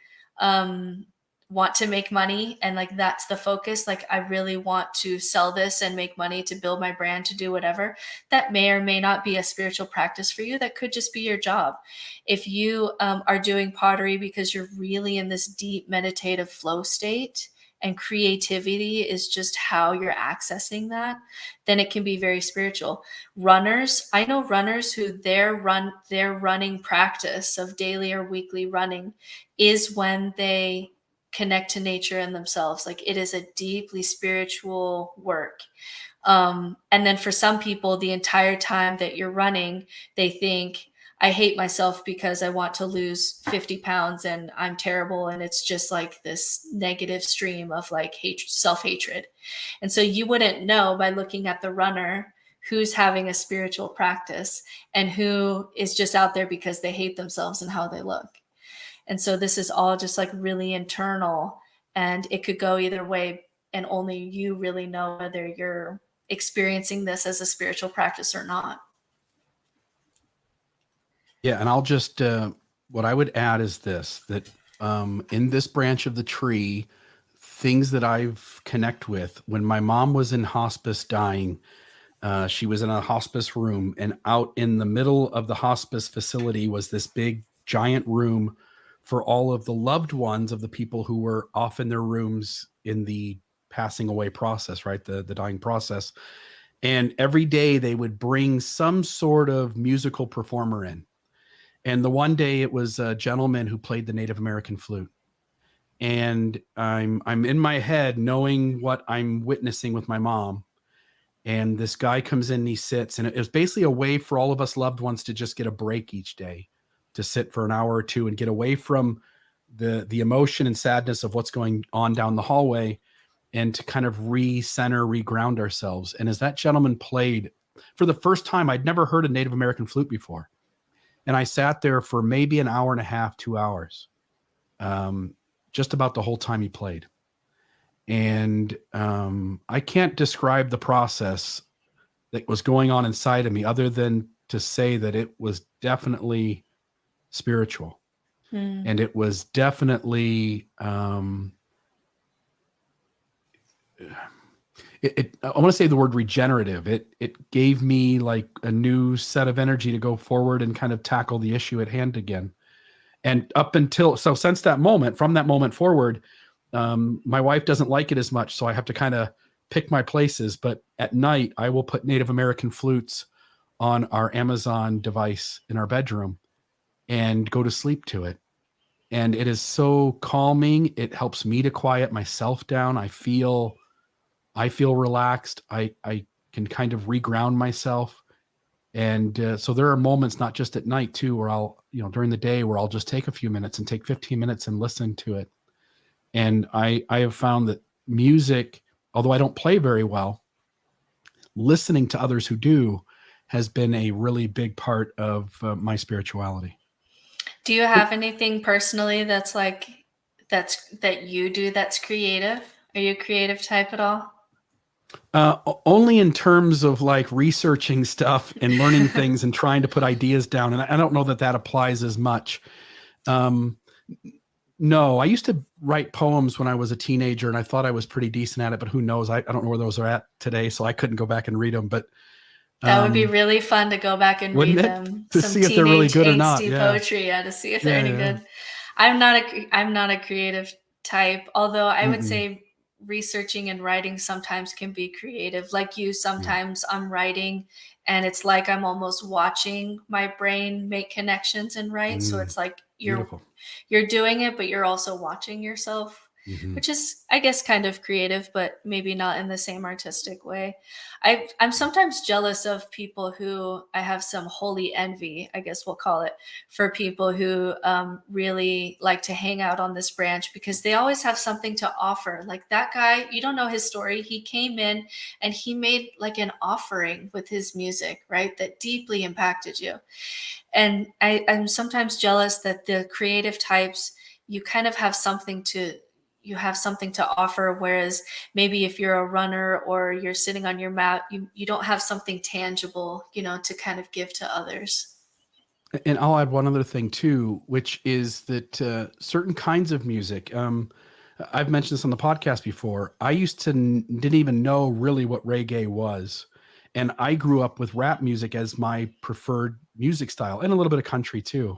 want to make money and like that's the focus, like I really want to sell this and make money to build my brand, to do whatever, that may or may not be a spiritual practice for you. That could just be your job. If you are doing pottery because you're really in this deep meditative flow state and creativity is just how you're accessing that, then it can be very spiritual. Runners, I know runners who their running practice of daily or weekly running is when they connect to nature and themselves. Like it is a deeply spiritual work. And then for some people, the entire time that you're running, they think, I hate myself because I want to lose 50 pounds and I'm terrible. And it's just like this negative stream of like hatred, self-hatred. And so you wouldn't know by looking at the runner who's having a spiritual practice and who is just out there because they hate themselves and how they look. And so this is all just like really internal, and it could go either way. And only you really know whether you're experiencing this as a spiritual practice or not. Yeah, and I'll just what I would add is this, that in this branch of the tree, things that I've connect with, when my mom was in hospice dying, she was in a hospice room, and out in the middle of the hospice facility was this big giant room for all of the loved ones of the people who were off in their rooms in the passing away process, right? The dying process. And every day they would bring some sort of musical performer in. And the one day it was a gentleman who played the Native American flute. And I'm in my head knowing what I'm witnessing with my mom. And this guy comes in and he sits, and it was basically a way for all of us loved ones to just get a break each day, to sit for an hour or two and get away from the emotion and sadness of what's going on down the hallway, and to kind of re-center, re-ground ourselves. And as that gentleman played, for the first time, I'd never heard a Native American flute before. And I sat there for maybe an hour and a half, 2 hours, just about the whole time he played. And I can't describe the process that was going on inside of me other than to say that it was definitely spiritual. And it was definitely, I want to say the word regenerative. It gave me like a new set of energy to go forward and kind of tackle the issue at hand again. And since that moment, from that moment forward, my wife doesn't like it as much, so I have to kind of pick my places. But at night, I will put Native American flutes on our Amazon device in our bedroom and go to sleep to it. And it is so calming. It helps me to quiet myself down. I feel relaxed. I can kind of reground myself. And so there are moments, not just at night too, where I'll, during the day, where I'll just take a few minutes and take 15 minutes and listen to it. And I have found that music, although I don't play very well, listening to others who do has been a really big part of my spirituality. Do you have anything personally that's that you do that's creative? Are you a creative type at all? Only in terms of like researching stuff and learning things and trying to put ideas down. And I don't know that applies as much. No, I used to write poems when I was a teenager, and I thought I was pretty decent at it, but who knows? I don't know where those are at today, so I couldn't go back and read them. But that would be really fun to go back and read them. To see if they're really good or not. Yeah. Poetry, to see if they're any good. I'm not a creative type, although I would say researching and writing sometimes can be creative. Like you, sometimes I'm writing and it's like I'm almost watching my brain make connections and write. So it's like you're doing it, but you're also watching yourself, which is, I guess, kind of creative, but maybe not in the same artistic way. I'm sometimes jealous of people who, I have some holy envy, I guess we'll call it, for people who really like to hang out on this branch, because they always have something to offer. Like that guy, you don't know his story. He came in and he made like an offering with his music, right? That deeply impacted you. And I'm sometimes jealous that the creative types, you kind of have something to offer, whereas maybe if you're a runner or you're sitting on your mat, you don't have something tangible, to kind of give to others. And I'll add one other thing too, which is that certain kinds of music, I've mentioned this on the podcast before. I used to didn't even know really what reggae was. And I grew up with rap music as my preferred music style, and a little bit of country too,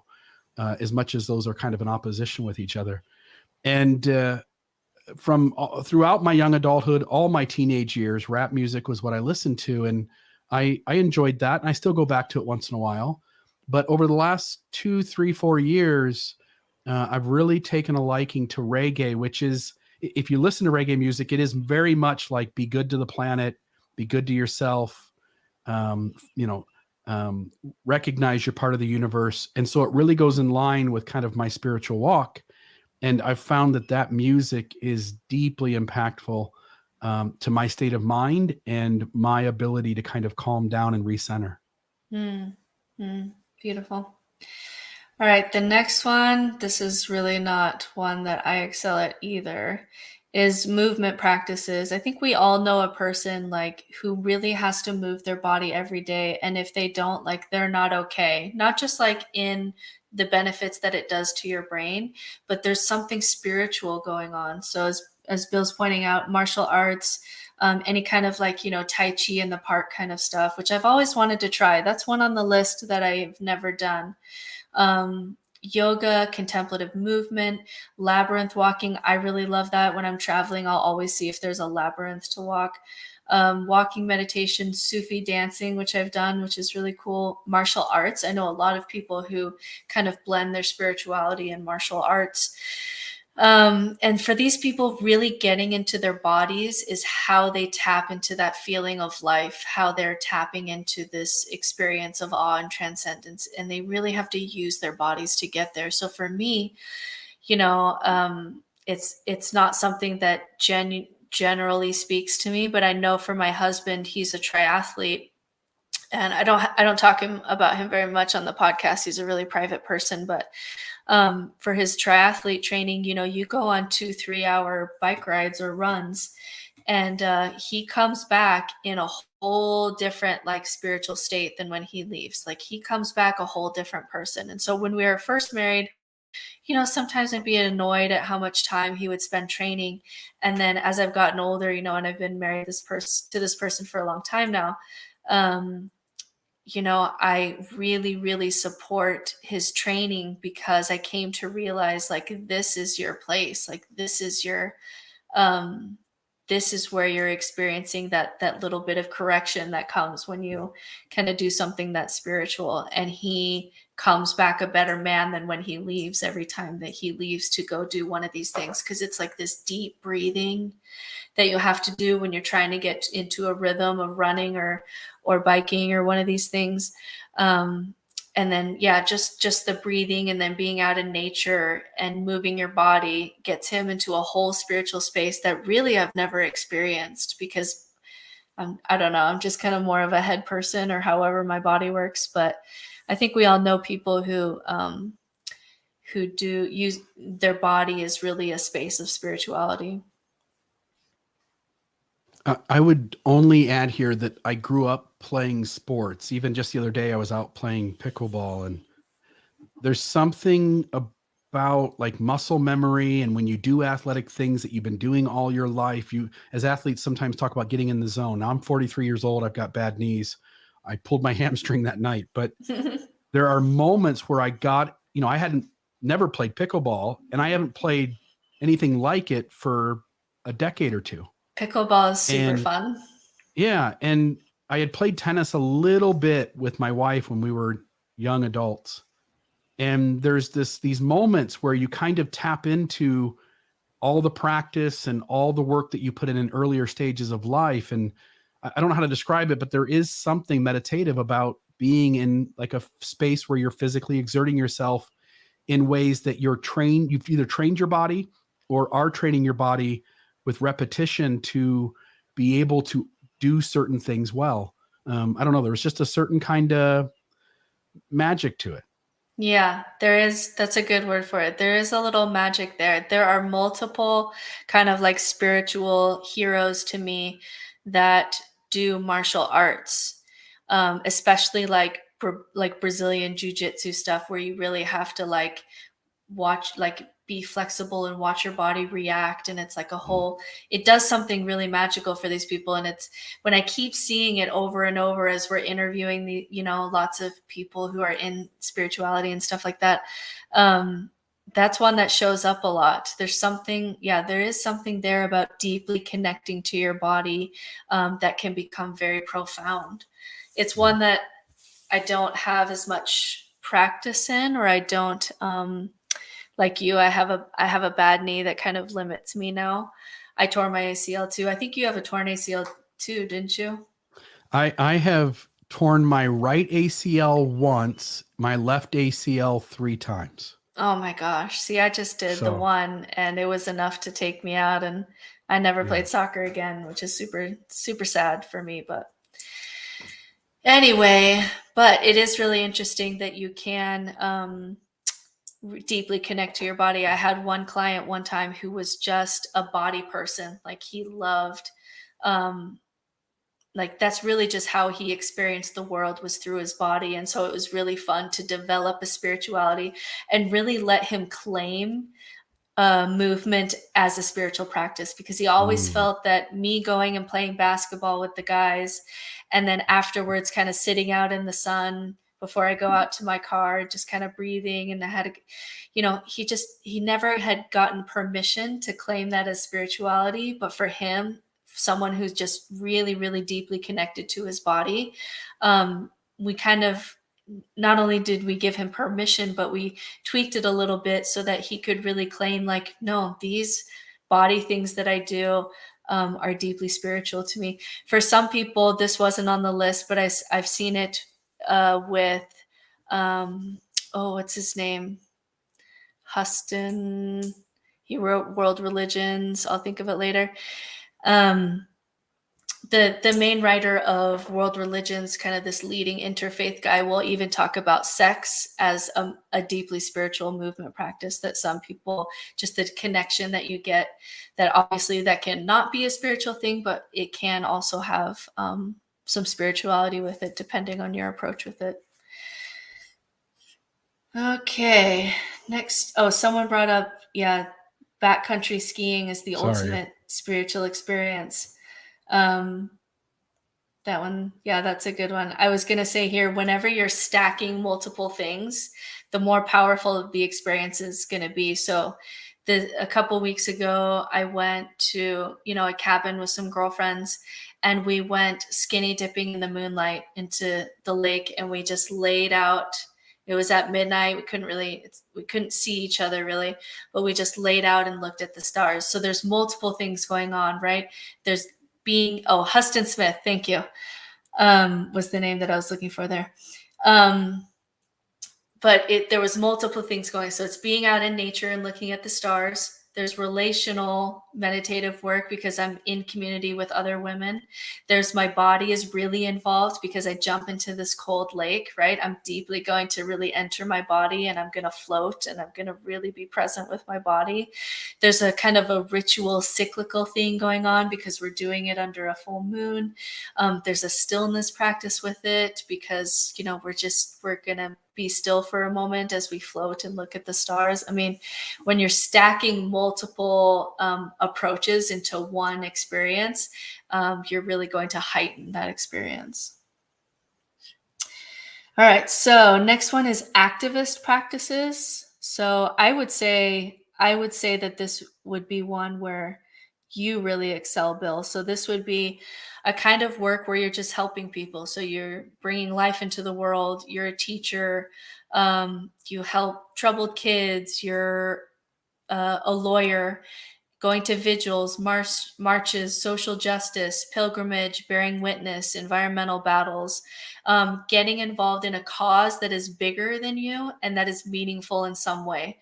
as much as those are kind of in opposition with each other. And from throughout my young adulthood, all my teenage years, rap music was what I listened to. And I enjoyed that. And I still go back to it once in a while. But over the last 2, 3, 4 years, I've really taken a liking to reggae, which is, if you listen to reggae music, it is very much like be good to the planet, be good to yourself, recognize you're part of the universe. And so it really goes in line with kind of my spiritual walk. And I've found that music is deeply impactful to my state of mind and my ability to kind of calm down and recenter. Beautiful. All right, the next one, this is really not one that I excel at either. is movement practices. I think we all know a person like who really has to move their body every day. And if they don't, like, they're not okay. Not just like in the benefits that it does to your brain, but there's something spiritual going on. So as Bill's pointing out, martial arts, any kind of like, Tai Chi in the park kind of stuff, which I've always wanted to try. That's one on the list that I've never done. Yoga, contemplative movement, labyrinth walking. I really love that. When I'm traveling, I'll always see if there's a labyrinth to walk. Walking meditation, Sufi dancing, which I've done, which is really cool. Martial arts. I know a lot of people who kind of blend their spirituality and martial arts. And for these people, really getting into their bodies is how they tap into that feeling of life, how they're tapping into this experience of awe and transcendence. And they really have to use their bodies to get there. So for me, it's not something that generally speaks to me, but I know for my husband, he's a triathlete. And I don't talk about him very much on the podcast. He's a really private person, but for his triathlete training, you go on 2-3 hour bike rides or runs, and he comes back in a whole different like spiritual state than when he leaves. Like he comes back a whole different person. And so when we were first married, sometimes I'd be annoyed at how much time he would spend training. And then as I've gotten older, and I've been married to this person for a long time now, I really, really support his training, because I came to realize like, this is your place. Like this is where you're experiencing that little bit of correction that comes when you kind of do something that's spiritual. And he comes back a better man than when he leaves, every time that he leaves to go do one of these things. Cause it's like this deep breathing that you have to do when you're trying to get into a rhythm of running or biking or one of these things. And then, just the breathing and then being out in nature and moving your body gets him into a whole spiritual space that really I've never experienced, because I don't know, I'm just kind of more of a head person, or however my body works. But I think we all know people who do use their body as really a space of spirituality. I would only add here that I grew up playing sports. Even just the other day, I was out playing pickleball, and there's something about like muscle memory. And when you do athletic things that you've been doing all your life, you as athletes sometimes talk about getting in the zone. Now I'm 43 years old. I've got bad knees. I pulled my hamstring that night, but there are moments where I got, I hadn't never played pickleball, and I haven't played anything like it for a decade or two. Pickleball is super fun. Yeah. And I had played tennis a little bit with my wife when we were young adults. And there's these moments where you kind of tap into all the practice and all the work that you put in earlier stages of life. And I don't know how to describe it, but there is something meditative about being in like a space where you're physically exerting yourself in ways that you've either trained your body or are training your body with repetition to be able to do certain things well. I don't know. There was just a certain kind of magic to it. Yeah, there is. That's a good word for it. There is a little magic there. There are multiple kind of like spiritual heroes to me that do martial arts, especially like Brazilian jiu-jitsu stuff, where you really have to like be flexible and watch your body react. And it's like it does something really magical for these people. And it's when I keep seeing it over and over as we're interviewing lots of people who are in spirituality and stuff like that. That's one that shows up a lot. There is something there about deeply connecting to your body that can become very profound. It's one that I don't have as much practice in, or I don't, like you, I have a bad knee that kind of limits me now. I tore my ACL too. I think you have a torn ACL too, didn't you? I have torn my right ACL once, my left ACL 3 times. Oh my gosh. See, I just did the one, and it was enough to take me out, and I never played soccer again, which is super, super sad for me. But anyway, but it is really interesting that you can deeply connect to your body. I had one client one time who was just a body person. Like he loved, like that's really just how he experienced the world, was through his body. And so it was really fun to develop a spirituality and really let him claim movement as a spiritual practice, because he always felt that me going and playing basketball with the guys and then afterwards kind of sitting out in the sun before I go out to my car, just kind of breathing, and I had he never had gotten permission to claim that as spirituality. But for him, someone who's just really, really deeply connected to his body, we kind of, not only did we give him permission, but we tweaked it a little bit so that he could really claim, like, no, these body things that I do are deeply spiritual to me. For some people, this wasn't on the list, but I've seen it with, what's his name? Huston. He wrote World Religions. I'll think of it later. The main writer of World Religions, kind of this leading interfaith guy, will even talk about sex as a deeply spiritual movement practice, that some people, just the connection that you get, that obviously that can not be a spiritual thing, but it can also have some spirituality with it, depending on your approach with it. Okay, next. Oh, someone brought up, backcountry skiing is the ultimate spiritual experience. That one, that's a good one. I was going to say here, whenever you're stacking multiple things, the more powerful the experience is going to be. So a couple weeks ago, I went to, a cabin with some girlfriends, and we went skinny dipping in the moonlight into the lake, and we just laid out. It was at midnight. We couldn't see each other really, but we just laid out and looked at the stars. So there's multiple things going on, right? There's Huston Smith, thank you, was the name that I was looking for there. But there was multiple things going. So it's being out in nature and looking at the stars. There's relational meditative work because I'm in community with other women. There's my body is really involved because I jump into this cold lake, right? I'm deeply going to really enter my body, and I'm going to float, and I'm going to really be present with my body. There's a kind of a ritual cyclical thing going on because we're doing it under a full moon. There's a stillness practice with it because, we're going to be still for a moment as we float and look at the stars. I mean, when you're stacking multiple approaches into one experience, you're really going to heighten that experience. All right, so next one is activist practices. So I would say that this would be one where you really excel, Bill. So this would be a kind of work where you're just helping people. So you're bringing life into the world. You're a teacher. You help troubled kids. You're a lawyer, going to vigils, marches, social justice, pilgrimage, bearing witness, environmental battles, getting involved in a cause that is bigger than you and that is meaningful in some way.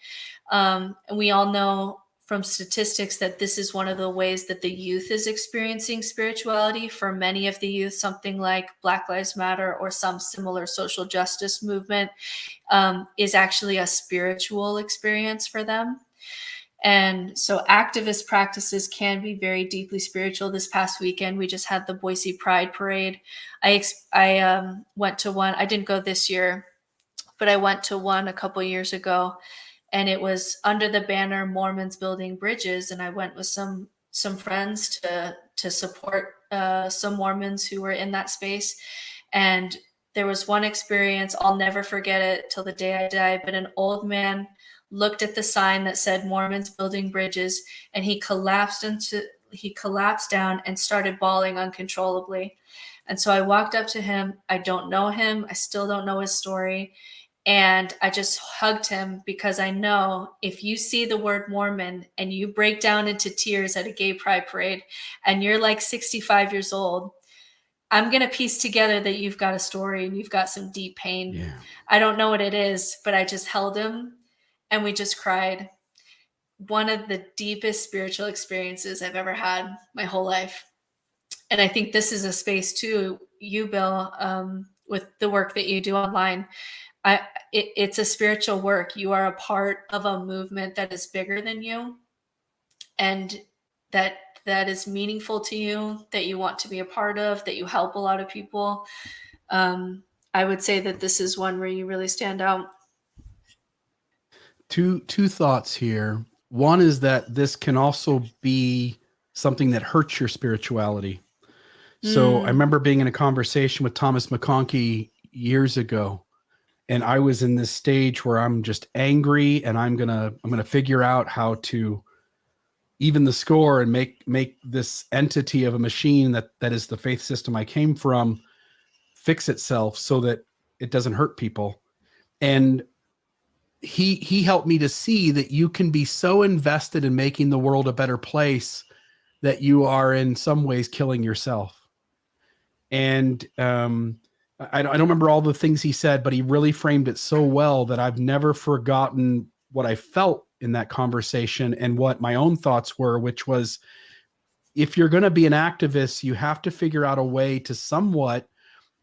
And we all know from statistics that this is one of the ways that the youth is experiencing spirituality. For many of the youth, something like Black Lives Matter or some similar social justice movement is actually a spiritual experience for them. And so activist practices can be very deeply spiritual. This past weekend, we just had the Boise Pride Parade. I went to one. I didn't go this year, but I went to one a couple years ago, and it was under the banner Mormons Building Bridges. And I went with some friends to support some Mormons who were in that space. And there was one experience, I'll never forget it till the day I die, but an old man looked at the sign that said Mormons Building Bridges, and he collapsed down and started bawling uncontrollably. And so I walked up to him. I don't know him. I still don't know his story. And I just hugged him because I know if you see the word Mormon and you break down into tears at a gay pride parade and you're like 65 years old, I'm going to piece together that you've got a story and you've got some deep pain. Yeah. I don't know what it is, but I just held him and we just cried. One of the deepest spiritual experiences I've ever had my whole life. And I think this is a space too, you, Bill, with the work that you do online. it's a spiritual work. You are a part of a movement that is bigger than you, and that is meaningful to you, that you want to be a part of, that you help a lot of people. I would say that this is one where you really stand out. Two thoughts here. One is that this can also be something that hurts your spirituality. So I remember being in a conversation with Thomas McConkie years ago, and I was in this stage where I'm just angry, and I'm gonna figure out how to even the score and make this entity of a machine that is the faith system I came from fix itself so that it doesn't hurt people. And he helped me to see that you can be so invested in making the world a better place that you are in some ways killing yourself. And I don't remember all the things he said, but he really framed it so well that I've never forgotten what I felt in that conversation and what my own thoughts were, which was, if you're going to be an activist, you have to figure out a way to somewhat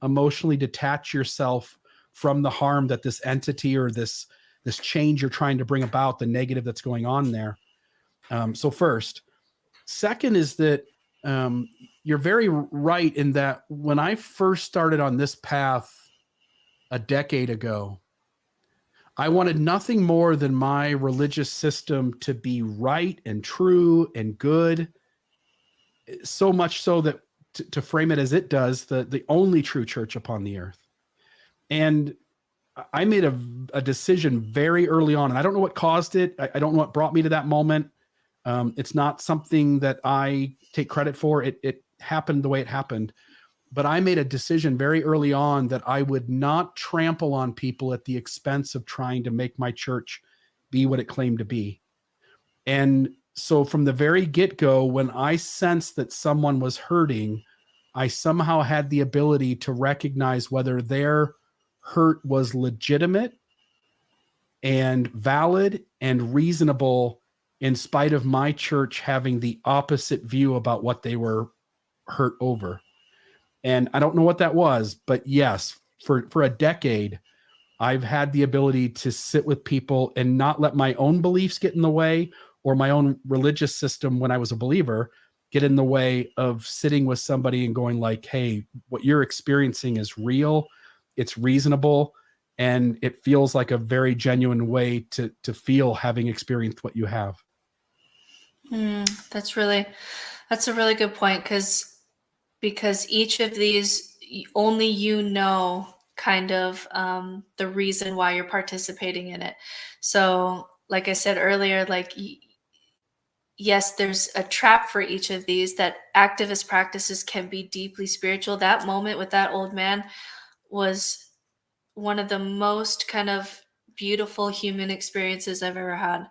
emotionally detach yourself from the harm that this entity or this change you're trying to bring about, the negative that's going on there. So first. Second is that you're very right in that when I first started on this path a decade ago, I wanted nothing more than my religious system to be right and true and good, so much so that to frame it as it does, the only true church upon the earth. And I made a decision very early on, and I don't know what caused it. I don't know what brought me to that moment. It's not something that I take credit for. It happened the way it happened. But I made a decision very early on that I would not trample on people at the expense of trying to make my church be what it claimed to be. And so from the very get-go, when I sensed that someone was hurting, I somehow had the ability to recognize whether their hurt was legitimate and valid and reasonable, in spite of my church having the opposite view about what they were hurt over. And I don't know what that was, but yes, for a decade, I've had the ability to sit with people and not let my own beliefs get in the way, or my own religious system when I was a believer get in the way of sitting with somebody and going like, hey, what you're experiencing is real, it's reasonable, and it feels like a very genuine way to feel having experienced what you have. That's a really good point, because each of these, only you know kind of the reason why you're participating in it. So like I said earlier, like yes, there's a trap for each of these, that activist practices can be deeply spiritual. That moment with that old man was one of the most kind of beautiful human experiences I've ever had.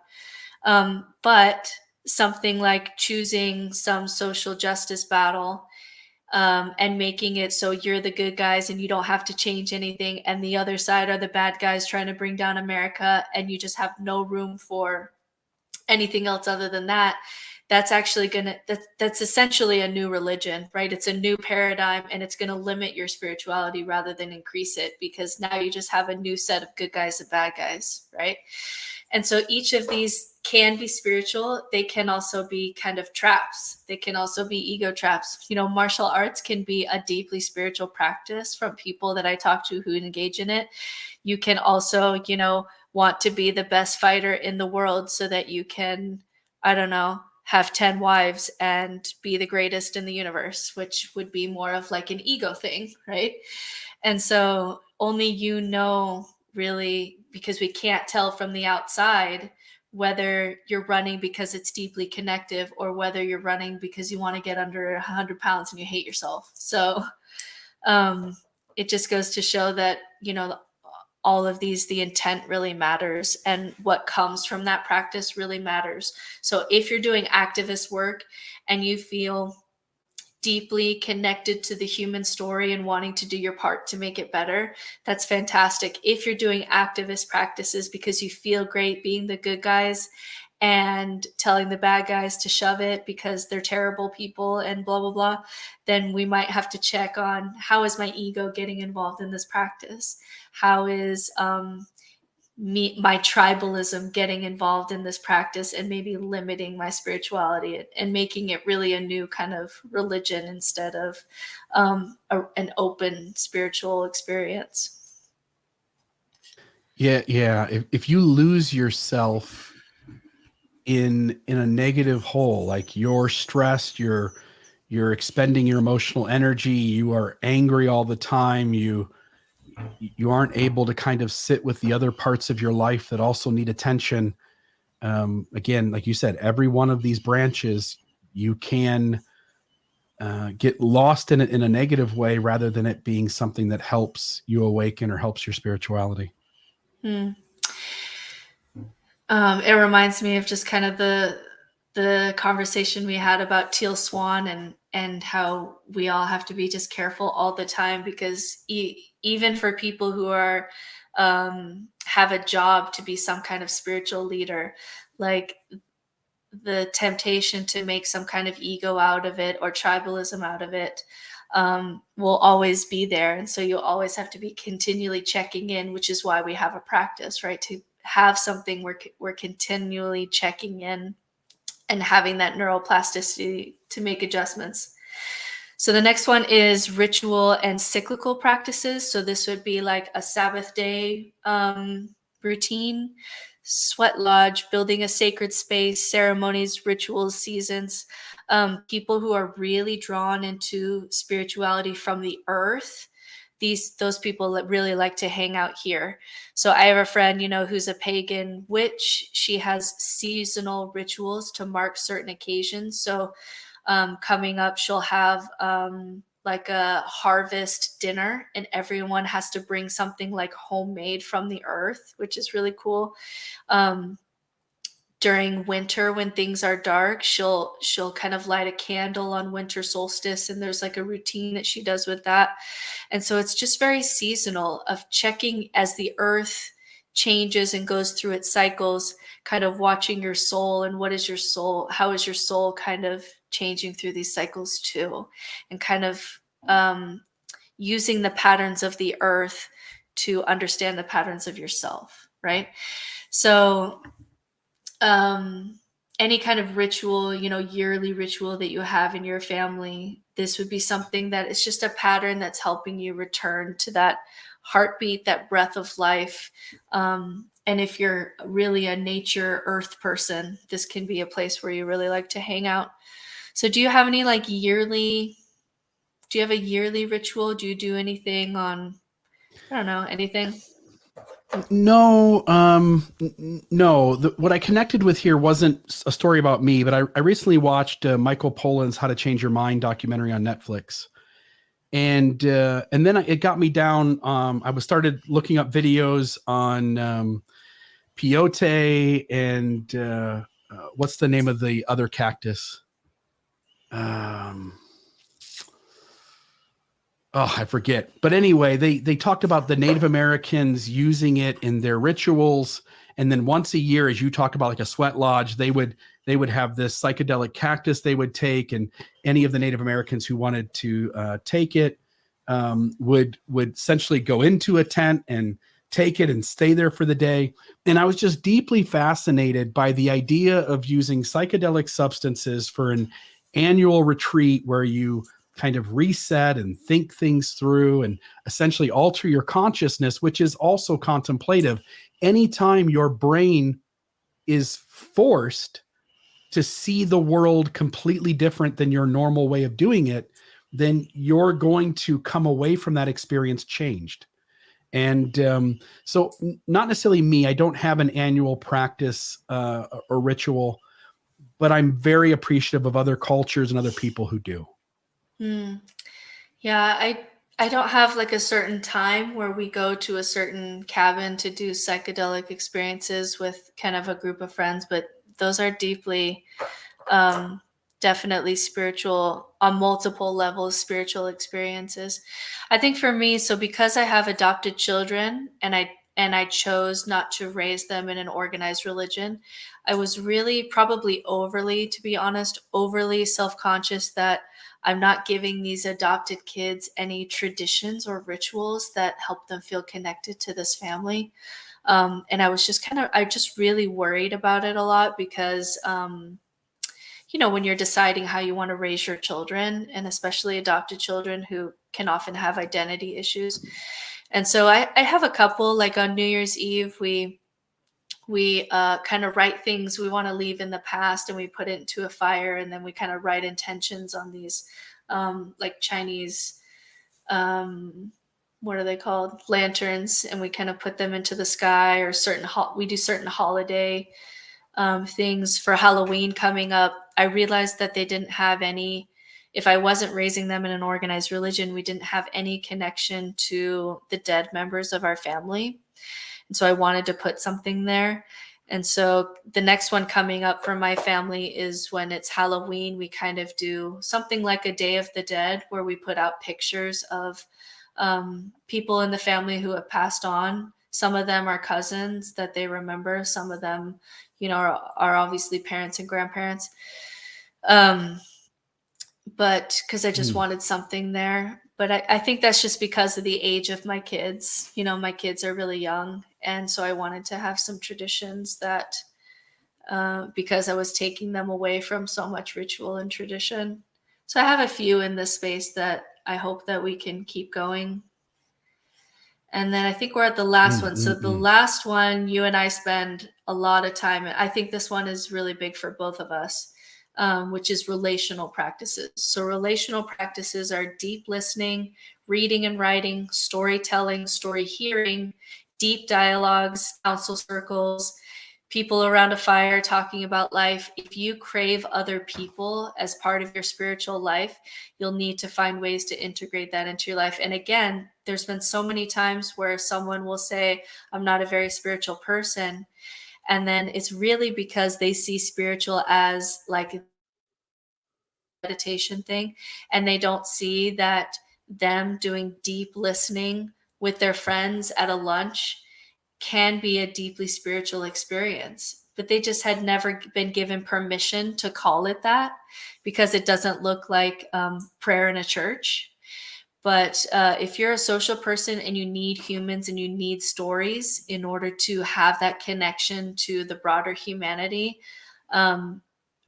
But something like choosing some social justice battle, and making it so you're the good guys and you don't have to change anything, and the other side are the bad guys trying to bring down America, and you just have no room for anything else other than that. That's actually that's essentially a new religion, right? It's a new paradigm, and it's going to limit your spirituality rather than increase it, because now you just have a new set of good guys and bad guys, right? And so each of these can be spiritual. They can also be kind of traps. They can also be ego traps. You know, martial arts can be a deeply spiritual practice from people that I talk to who engage in it. You can also, you know, want to be the best fighter in the world so that you can, I don't know, have 10 wives and be the greatest in the universe, which would be more of like an ego thing, right? And so only you know, really, because we can't tell from the outside whether you're running because it's deeply connective or whether you're running because you want to get under 100 pounds and you hate yourself. So it just goes to show that, you know, all of these, the intent really matters, and what comes from that practice really matters. So if you're doing activist work and you feel deeply connected to the human story and wanting to do your part to make it better, that's fantastic. If you're doing activist practices because you feel great being the good guys and telling the bad guys to shove it because they're terrible people and blah, blah, blah, then we might have to check on, how is my ego getting involved in this practice? How is my tribalism getting involved in this practice, and maybe limiting my spirituality and making it really a new kind of religion instead of an open spiritual experience. Yeah. If you lose yourself in a negative hole, like you're stressed, you're expending your emotional energy, you are angry all the time, you aren't able to kind of sit with the other parts of your life that also need attention. Again, like you said, every one of these branches, you can get lost in it in a negative way rather than it being something that helps you awaken or helps your spirituality. It reminds me of just kind of the conversation we had about teal swan and how we all have to be just careful all the time, because even for people who are have a job to be some kind of spiritual leader, like the temptation to make some kind of ego out of it or tribalism out of it will always be there. And so you'll always have to be continually checking in, which is why we have a practice, right? To have something where we're continually checking in and having that neuroplasticity to make adjustments. So the next one is ritual and cyclical practices. So this would be like a Sabbath day routine, sweat lodge, building a sacred space, ceremonies, rituals, seasons. People who are really drawn into spirituality from the earth, those people that really like to hang out here. So I have a friend, who's a pagan witch. She has seasonal rituals to mark certain occasions. So coming up, she'll have like a harvest dinner, and everyone has to bring something like homemade from the earth, which is really cool. During winter, when things are dark, she'll kind of light a candle on winter solstice, and there's like a routine that she does with that. And so it's just very seasonal, of checking as the earth changes and goes through its cycles, kind of watching your soul, and how is your soul kind of changing through these cycles too, and kind of using the patterns of the earth to understand the patterns of yourself, right? So any kind of ritual, yearly ritual that you have in your family, this would be something that is just a pattern that's helping you return to that heartbeat, that breath of life. And if you're really a nature earth person, this can be a place where you really like to hang out. So do you have any do you have a yearly ritual? Do you do anything on, I don't know, anything? No, no. What I connected with here wasn't a story about me, but I recently watched Michael Pollan's "How to Change Your Mind" documentary on Netflix, and then it got me down. I started looking up videos on peyote and what's the name of the other cactus? I forget. But anyway, they talked about the Native Americans using it in their rituals. And then once a year, as you talk about like a sweat lodge, they would have this psychedelic cactus they would take, and any of the Native Americans who wanted to take it would essentially go into a tent and take it and stay there for the day. And I was just deeply fascinated by the idea of using psychedelic substances for an annual retreat where you kind of reset and think things through and essentially alter your consciousness, which is also contemplative. Anytime your brain is forced to see the world completely different than your normal way of doing it, then you're going to come away from that experience changed. And so not necessarily me, I don't have an annual practice or ritual, but I'm very appreciative of other cultures and other people who do. Yeah, I don't have like a certain time where we go to a certain cabin to do psychedelic experiences with kind of a group of friends, but those are deeply, definitely spiritual, on multiple levels, spiritual experiences. I think for me, so because I have adopted children, and and I chose not to raise them in an organized religion. I was really probably overly, to be honest, overly self-conscious that I'm not giving these adopted kids any traditions or rituals that help them feel connected to this family. And I was just I just really worried about it a lot because, when you're deciding how you want to raise your children, and especially adopted children who can often have identity issues. And so I have a couple, like on New Year's Eve, we kind of write things we want to leave in the past, and we put it into a fire, and then we kind of write intentions on these like Chinese, what are they called, lanterns, and we kind of put them into the sky, or we do certain holiday things for Halloween coming up. I realized that they didn't have any, if I wasn't raising them in an organized religion, we didn't have any connection to the dead members of our family. And so I wanted to put something there. And so the next one coming up for my family is when it's Halloween, we kind of do something like a Day of the Dead, where we put out pictures of people in the family who have passed on. Some of them are cousins that they remember. Some of them, are obviously parents and grandparents. But because I just wanted something there. But I think that's just because of the age of my kids. My kids are really young. And so I wanted to have some traditions that, because I was taking them away from so much ritual and tradition. So I have a few in this space that I hope that we can keep going. And then I think we're at the last one. So the last one, you and I spend a lot of time. I think this one is really big for both of us, which is relational practices. So relational practices are deep listening, reading and writing, storytelling, story hearing, deep dialogues, council circles, people around a fire talking about life. If you crave other people as part of your spiritual life, you'll need to find ways to integrate that into your life. And again, there's been so many times where someone will say, I'm not a very spiritual person. And then it's really because they see spiritual as like a meditation thing, and they don't see that them doing deep listening with their friends at a lunch can be a deeply spiritual experience, but they just had never been given permission to call it that because it doesn't look like prayer in a church. But if you're a social person and you need humans and you need stories in order to have that connection to the broader humanity,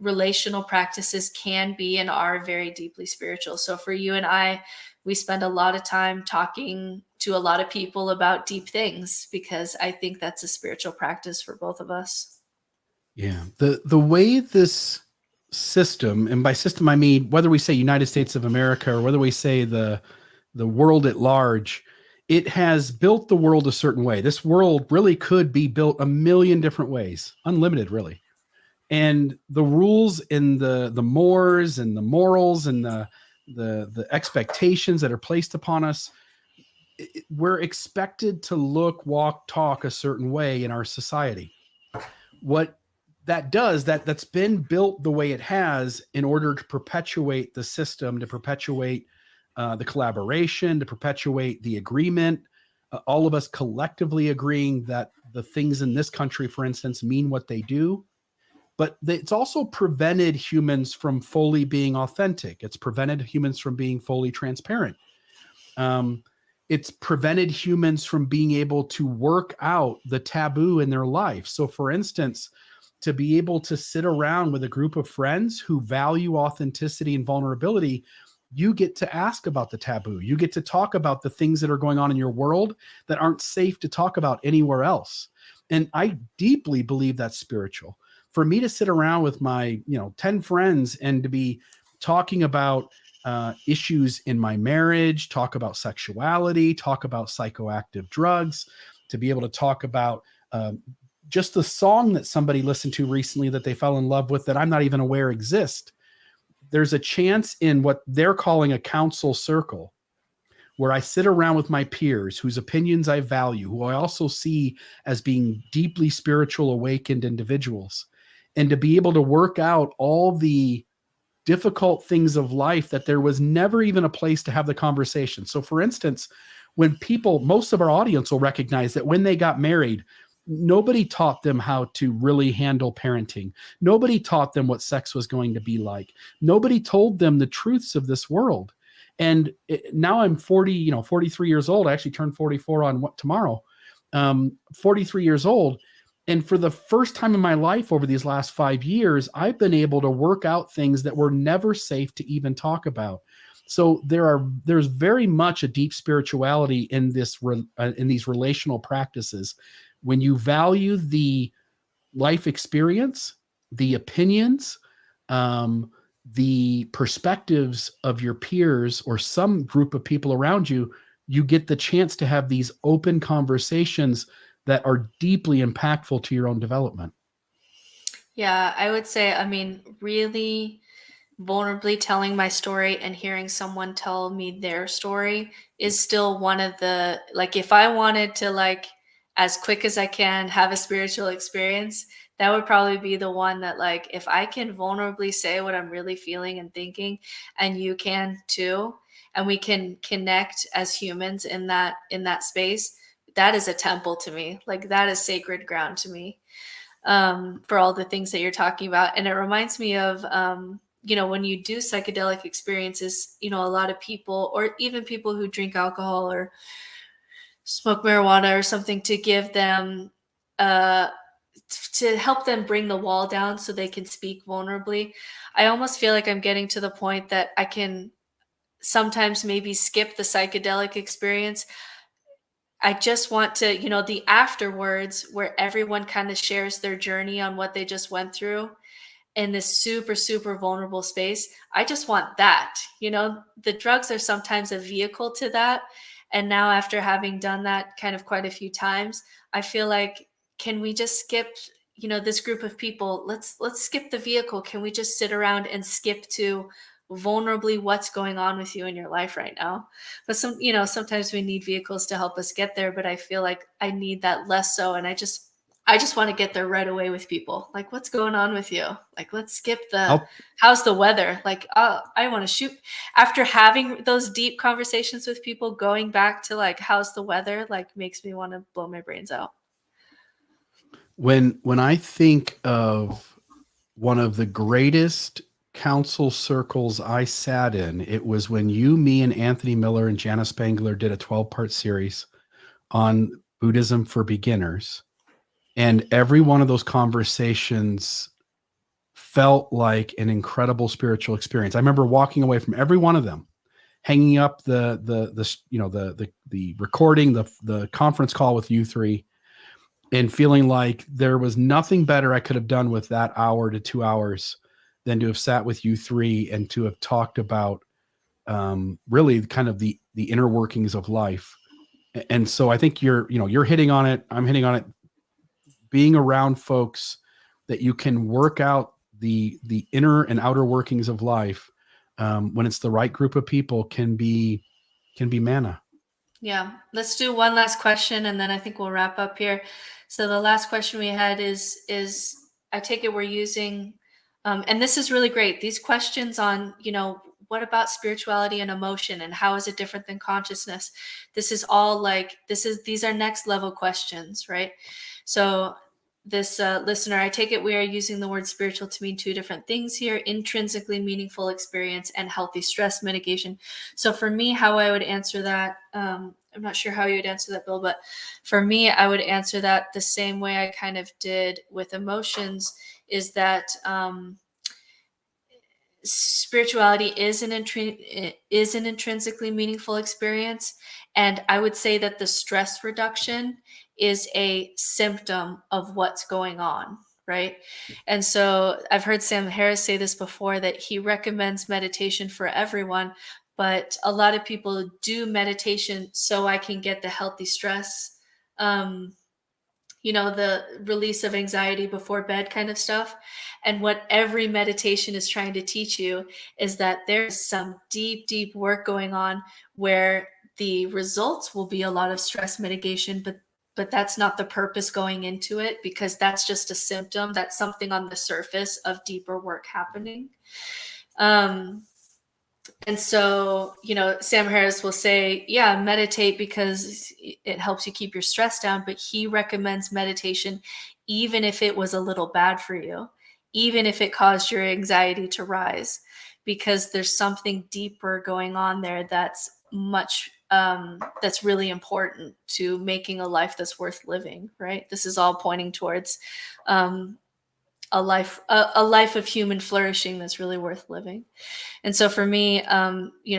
relational practices can be and are very deeply spiritual. So for you and I, we spend a lot of time talking to a lot of people about deep things because I think that's a spiritual practice for both of us. Yeah. The way this system, and by system, I mean, whether we say United States of America or whether we say the world at large, it has built the world a certain way. This world really could be built a million different ways, unlimited, really. And the rules and the mores and the morals and the expectations that are placed upon us, we're expected to look, walk, talk a certain way in our society. What that does, that's been built the way it has in order to perpetuate the system, to perpetuate the collaboration, to perpetuate the agreement, all of us collectively agreeing that the things in this country, for instance, mean what they do. But it's also prevented humans from fully being authentic. It's prevented humans from being fully transparent. It's prevented humans from being able to work out the taboo in their life. So for instance, to be able to sit around with a group of friends who value authenticity and vulnerability, you get to ask about the taboo. You get to talk about the things that are going on in your world that aren't safe to talk about anywhere else. And I deeply believe that's spiritual. For me to sit around with my 10 friends and to be talking about issues in my marriage, talk about sexuality, talk about psychoactive drugs, to be able to talk about just the song that somebody listened to recently that they fell in love with that I'm not even aware exist. There's a chance in what they're calling a council circle where I sit around with my peers whose opinions I value, who I also see as being deeply spiritual, awakened individuals, and to be able to work out all the difficult things of life that there was never even a place to have the conversation. So for instance, when people, most of our audience will recognize that when they got married, nobody taught them how to really handle parenting. Nobody taught them what sex was going to be like. Nobody told them the truths of this world. And now I'm 43 years old. I actually turned 44 on tomorrow. 43 years old. And for the first time in my life over these last 5 years, I've been able to work out things that were never safe to even talk about. So there's very much a deep spirituality in these relational practices. When you value the life experience, the opinions, the perspectives of your peers or some group of people around you, you get the chance to have these open conversations that are deeply impactful to your own development. Yeah, I would say, I mean, really vulnerably telling my story and hearing someone tell me their story is still one of the, like, if I wanted to, like, as quick as I can have a spiritual experience, that would probably be the one that, like, if I can vulnerably say what I'm really feeling and thinking, and you can too, and we can connect as humans in that space, that is a temple to me. Like, that is sacred ground to me, for all the things that you're talking about. And it reminds me of, when you do psychedelic experiences, a lot of people, or even people who drink alcohol or smoke marijuana or something, to give them, to help them bring the wall down so they can speak vulnerably. I almost feel like I'm getting to the point that I can sometimes maybe skip the psychedelic experience. I just want to, the afterwards, where everyone kind of shares their journey on what they just went through in this super, super vulnerable space. I just want that. The drugs are sometimes a vehicle to that. And now, after having done that kind of quite a few times, I feel like, can we just skip, this group of people? Let's skip the vehicle. Can we just sit around and skip to vulnerably what's going on with you in your life right now? But sometimes we need vehicles to help us get there, but I feel like I need that less so. And I just want to get there right away with people. Like, what's going on with you? Like, let's skip how's the weather? Like, I want to shoot. After having those deep conversations with people, going back to, like, how's the weather, like, makes me want to blow my brains out. When I think of one of the greatest council circles I sat in, it was when you, me, and Anthony Miller and Jana Spangler did a 12-part series on Buddhism for beginners. And every one of those conversations felt like an incredible spiritual experience. I remember walking away from every one of them, hanging up the recording, the conference call with you three, and feeling like there was nothing better I could have done with that hour to 2 hours than to have sat with you three and to have talked about really kind of the inner workings of life. And so I think you're hitting on it. I'm hitting on it. Being around folks that you can work out the inner and outer workings of life, when it's the right group of people, can be manna. Yeah. Let's do one last question, and then I think we'll wrap up here. So the last question we had is I take it we're using, and this is really great, these questions on, what about spirituality and emotion, and how is it different than consciousness? This is all like, these are next level questions, right? So this listener, I take it we are using the word spiritual to mean two different things here: intrinsically meaningful experience and healthy stress mitigation. So for me, how I would answer that, I'm not sure how you would answer that, Bill, but for me, I would answer that the same way I kind of did with emotions, is that spirituality is an intrinsically meaningful experience. And I would say that the stress reduction is a symptom of what's going on, right? And so I've heard Sam Harris say this before, that he recommends meditation for everyone, but a lot of people do meditation so I can get the healthy stress, the release of anxiety before bed kind of stuff. And what every meditation is trying to teach you is that there's some deep, deep work going on where the results will be a lot of stress mitigation, but that's not the purpose going into it, because that's just a symptom. That's something on the surface of deeper work happening. And so, Sam Harris will say, yeah, meditate because it helps you keep your stress down. But he recommends meditation, even if it was a little bad for you, even if it caused your anxiety to rise, because there's something deeper going on there that's that's really important to making a life that's worth living, right? This is all pointing towards a life of human flourishing that's really worth living. And so for me,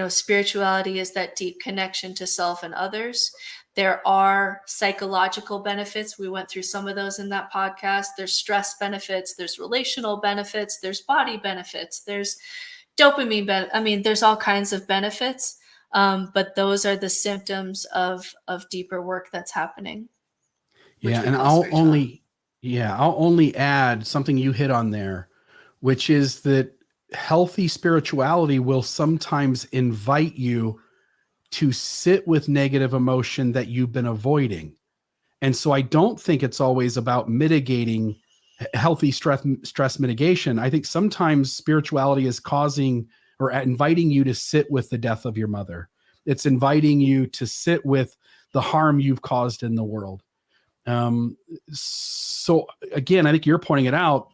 spirituality is that deep connection to self and others. There are psychological benefits. We went through some of those in that podcast. There's stress benefits, there's relational benefits, there's body benefits, there's dopamine there's all kinds of benefits. But those are the symptoms of deeper work that's happening. Yeah. And I'll only add something you hit on there, which is that healthy spirituality will sometimes invite you to sit with negative emotion that you've been avoiding. And so I don't think it's always about mitigating healthy stress mitigation. I think sometimes spirituality is causing or inviting you to sit with the death of your mother. It's inviting you to sit with the harm you've caused in the world. So again, I think you're pointing it out,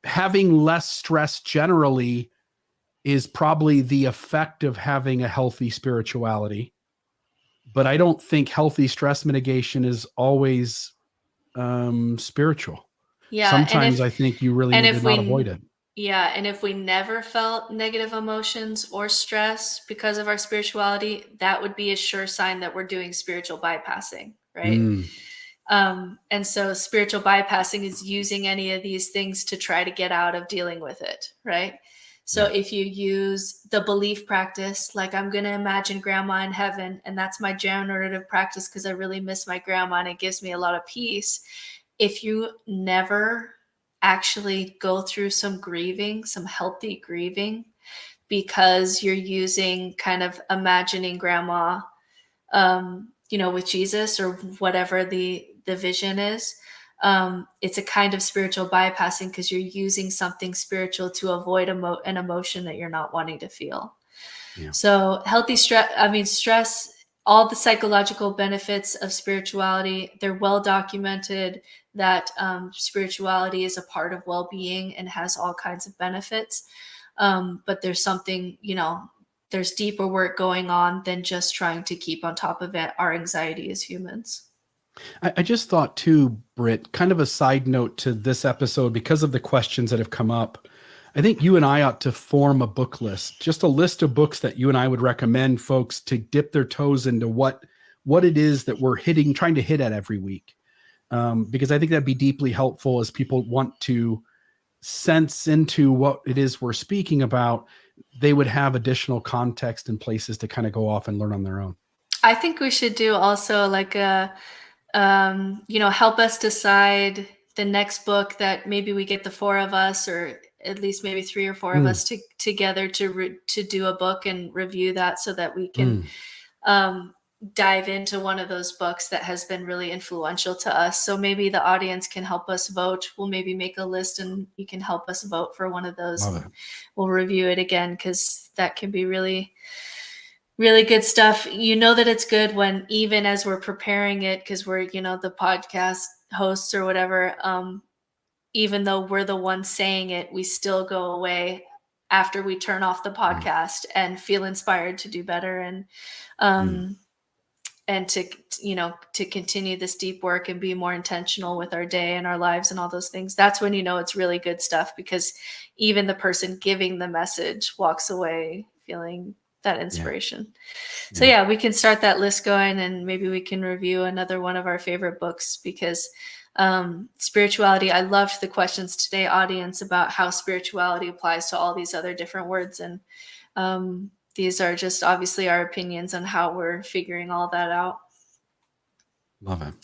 having less stress generally is probably the effect of having a healthy spirituality. But I don't think healthy stress mitigation is always spiritual. Yeah. Sometimes I think you really need to not avoid it. Yeah. And if we never felt negative emotions or stress because of our spirituality, that would be a sure sign that we're doing spiritual bypassing, right? And so spiritual bypassing is using any of these things to try to get out of dealing with it, right? So if you use the belief practice, like I'm going to imagine grandma in heaven, and that's my generative practice because I really miss my grandma and it gives me a lot of peace. If you never actually go through some grieving, some healthy grieving, because you're using kind of imagining grandma, with Jesus or whatever the vision is, it's a kind of spiritual bypassing because you're using something spiritual to avoid an emotion that you're not wanting to feel. Yeah. So healthy stress, all the psychological benefits of spirituality, they're well documented that spirituality is a part of well-being and has all kinds of benefits. But there's something, there's deeper work going on than just trying to keep on top of our anxiety as humans. I just thought too, Britt, kind of a side note to this episode, because of the questions that have come up, I think you and I ought to form a book list, just a list of books that you and I would recommend folks to dip their toes into what it is that we're trying to hit at every week. Because I think that'd be deeply helpful as people want to sense into what it is we're speaking about. They would have additional context and places to kind of go off and learn on their own. I think we should do also like help us decide the next book that maybe we get the four of us, or at least maybe three or four of us together to do a book and review that, so that we can dive into one of those books that has been really influential to us. So maybe the audience can help us vote. We'll maybe make a list and you can help us vote for one of those. We'll review it again, because that can be really, really good stuff. You know that it's good when, even as we're preparing it, because we're, the podcast hosts or whatever, even though we're the ones saying it, we still go away after we turn off the podcast and feel inspired to do better and to continue this deep work and be more intentional with our day and our lives and all those things. That's when it's really good stuff, because even the person giving the message walks away feeling that inspiration. So we can start that list going, and maybe we can review another one of our favorite books, because spirituality, I loved the questions today, audience, about how spirituality applies to all these other different words. And these are just obviously our opinions on how we're figuring all that out. Love it.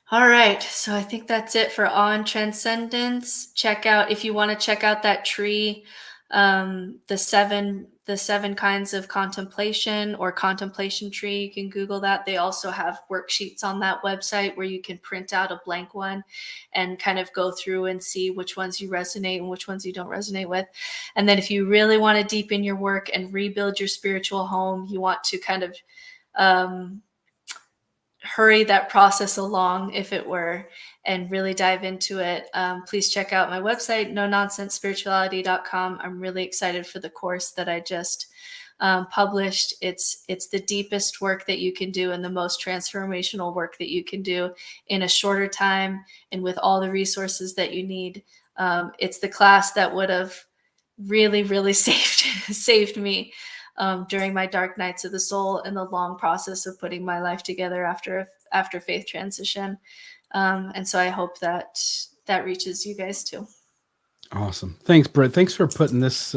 All right. So I think that's it for On Transcendence. If you want to check out that tree the seven kinds of contemplation, or contemplation tree. You can Google that. They also have worksheets on that website where you can print out a blank one and kind of go through and see which ones you resonate and which ones you don't resonate with. And then if you really want to deepen your work and rebuild your spiritual home, you want to kind of hurry that process along, if it were, and really dive into it, please check out my website, nononsensespirituality.com. I'm really excited for the course that I just published. It's the deepest work that you can do and the most transformational work that you can do in a shorter time and with all the resources that you need. It's the class that would have really, really saved me during my dark nights of the soul and the long process of putting my life together after faith transition. And so I hope that reaches you guys too. Awesome. Thanks, Britt. Thanks for putting this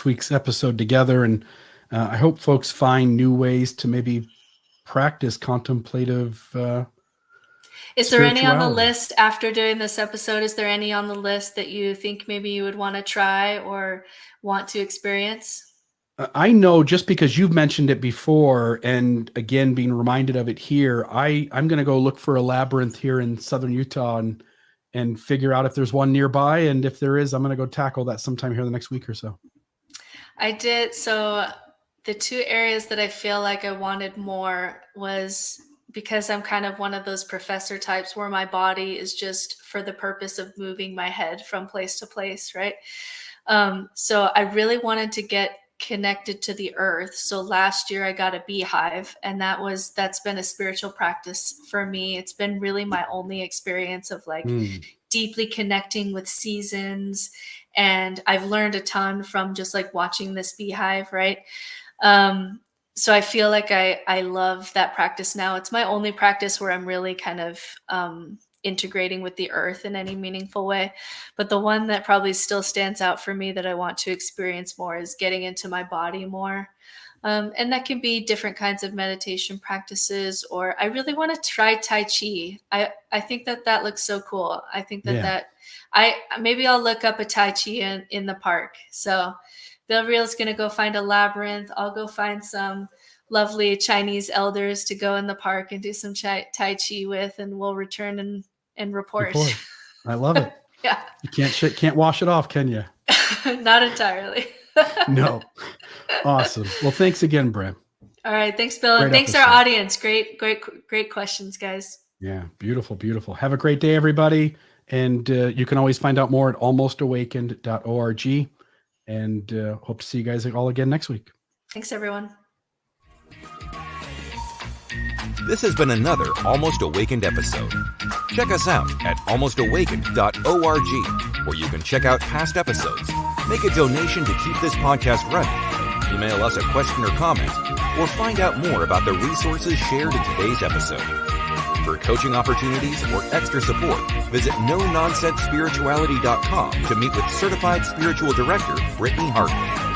week's episode together. And I hope folks find new ways to maybe practice contemplative Is there any on the list after doing this episode? Is there any on the list that you think maybe you would want to try or want to experience? I know, just because you've mentioned it before, and again, being reminded of it here, I'm going to go look for a labyrinth here in southern Utah and figure out if there's one nearby. And if there is, I'm going to go tackle that sometime here the next week or so. I did. So the two areas that I feel like I wanted more was because I'm kind of one of those professor types where my body is just for the purpose of moving my head from place to place, right? So I really wanted to get connected to the earth. So last year I got a beehive, and that's been a spiritual practice for me. It's been really my only experience of deeply connecting with seasons. And I've learned a ton from just watching this beehive, right? So I feel like I love that practice now. It's my only practice where I'm really kind of integrating with the earth in any meaningful way. But the one that probably still stands out for me that I want to experience more is getting into my body more. And that can be different kinds of meditation practices, or I really want to try Tai Chi. I think that looks so cool. I think maybe I'll look up a Tai Chi in the park. So Bill Real's going to go find a labyrinth. I'll go find some lovely Chinese elders to go in the park and do some Tai Chi with, and we'll return and report. I love it. Yeah. You can't wash it off, can you? Not entirely. No. Awesome. Well, thanks again, Britt. All right. Thanks, Bill. And thanks our audience. Great questions, guys. Yeah. Beautiful, beautiful. Have a great day, everybody. And you can always find out more at almostawakened.org. And hope to see you guys all again next week. Thanks, everyone. This has been another Almost Awakened episode. Check us out at almostawakened.org, where you can check out past episodes, make a donation to keep this podcast running, email us a question or comment, or find out more about the resources shared in today's episode. For coaching opportunities or extra support, visit nononsensespirituality.com to meet with Certified Spiritual Director Brittany Hartley.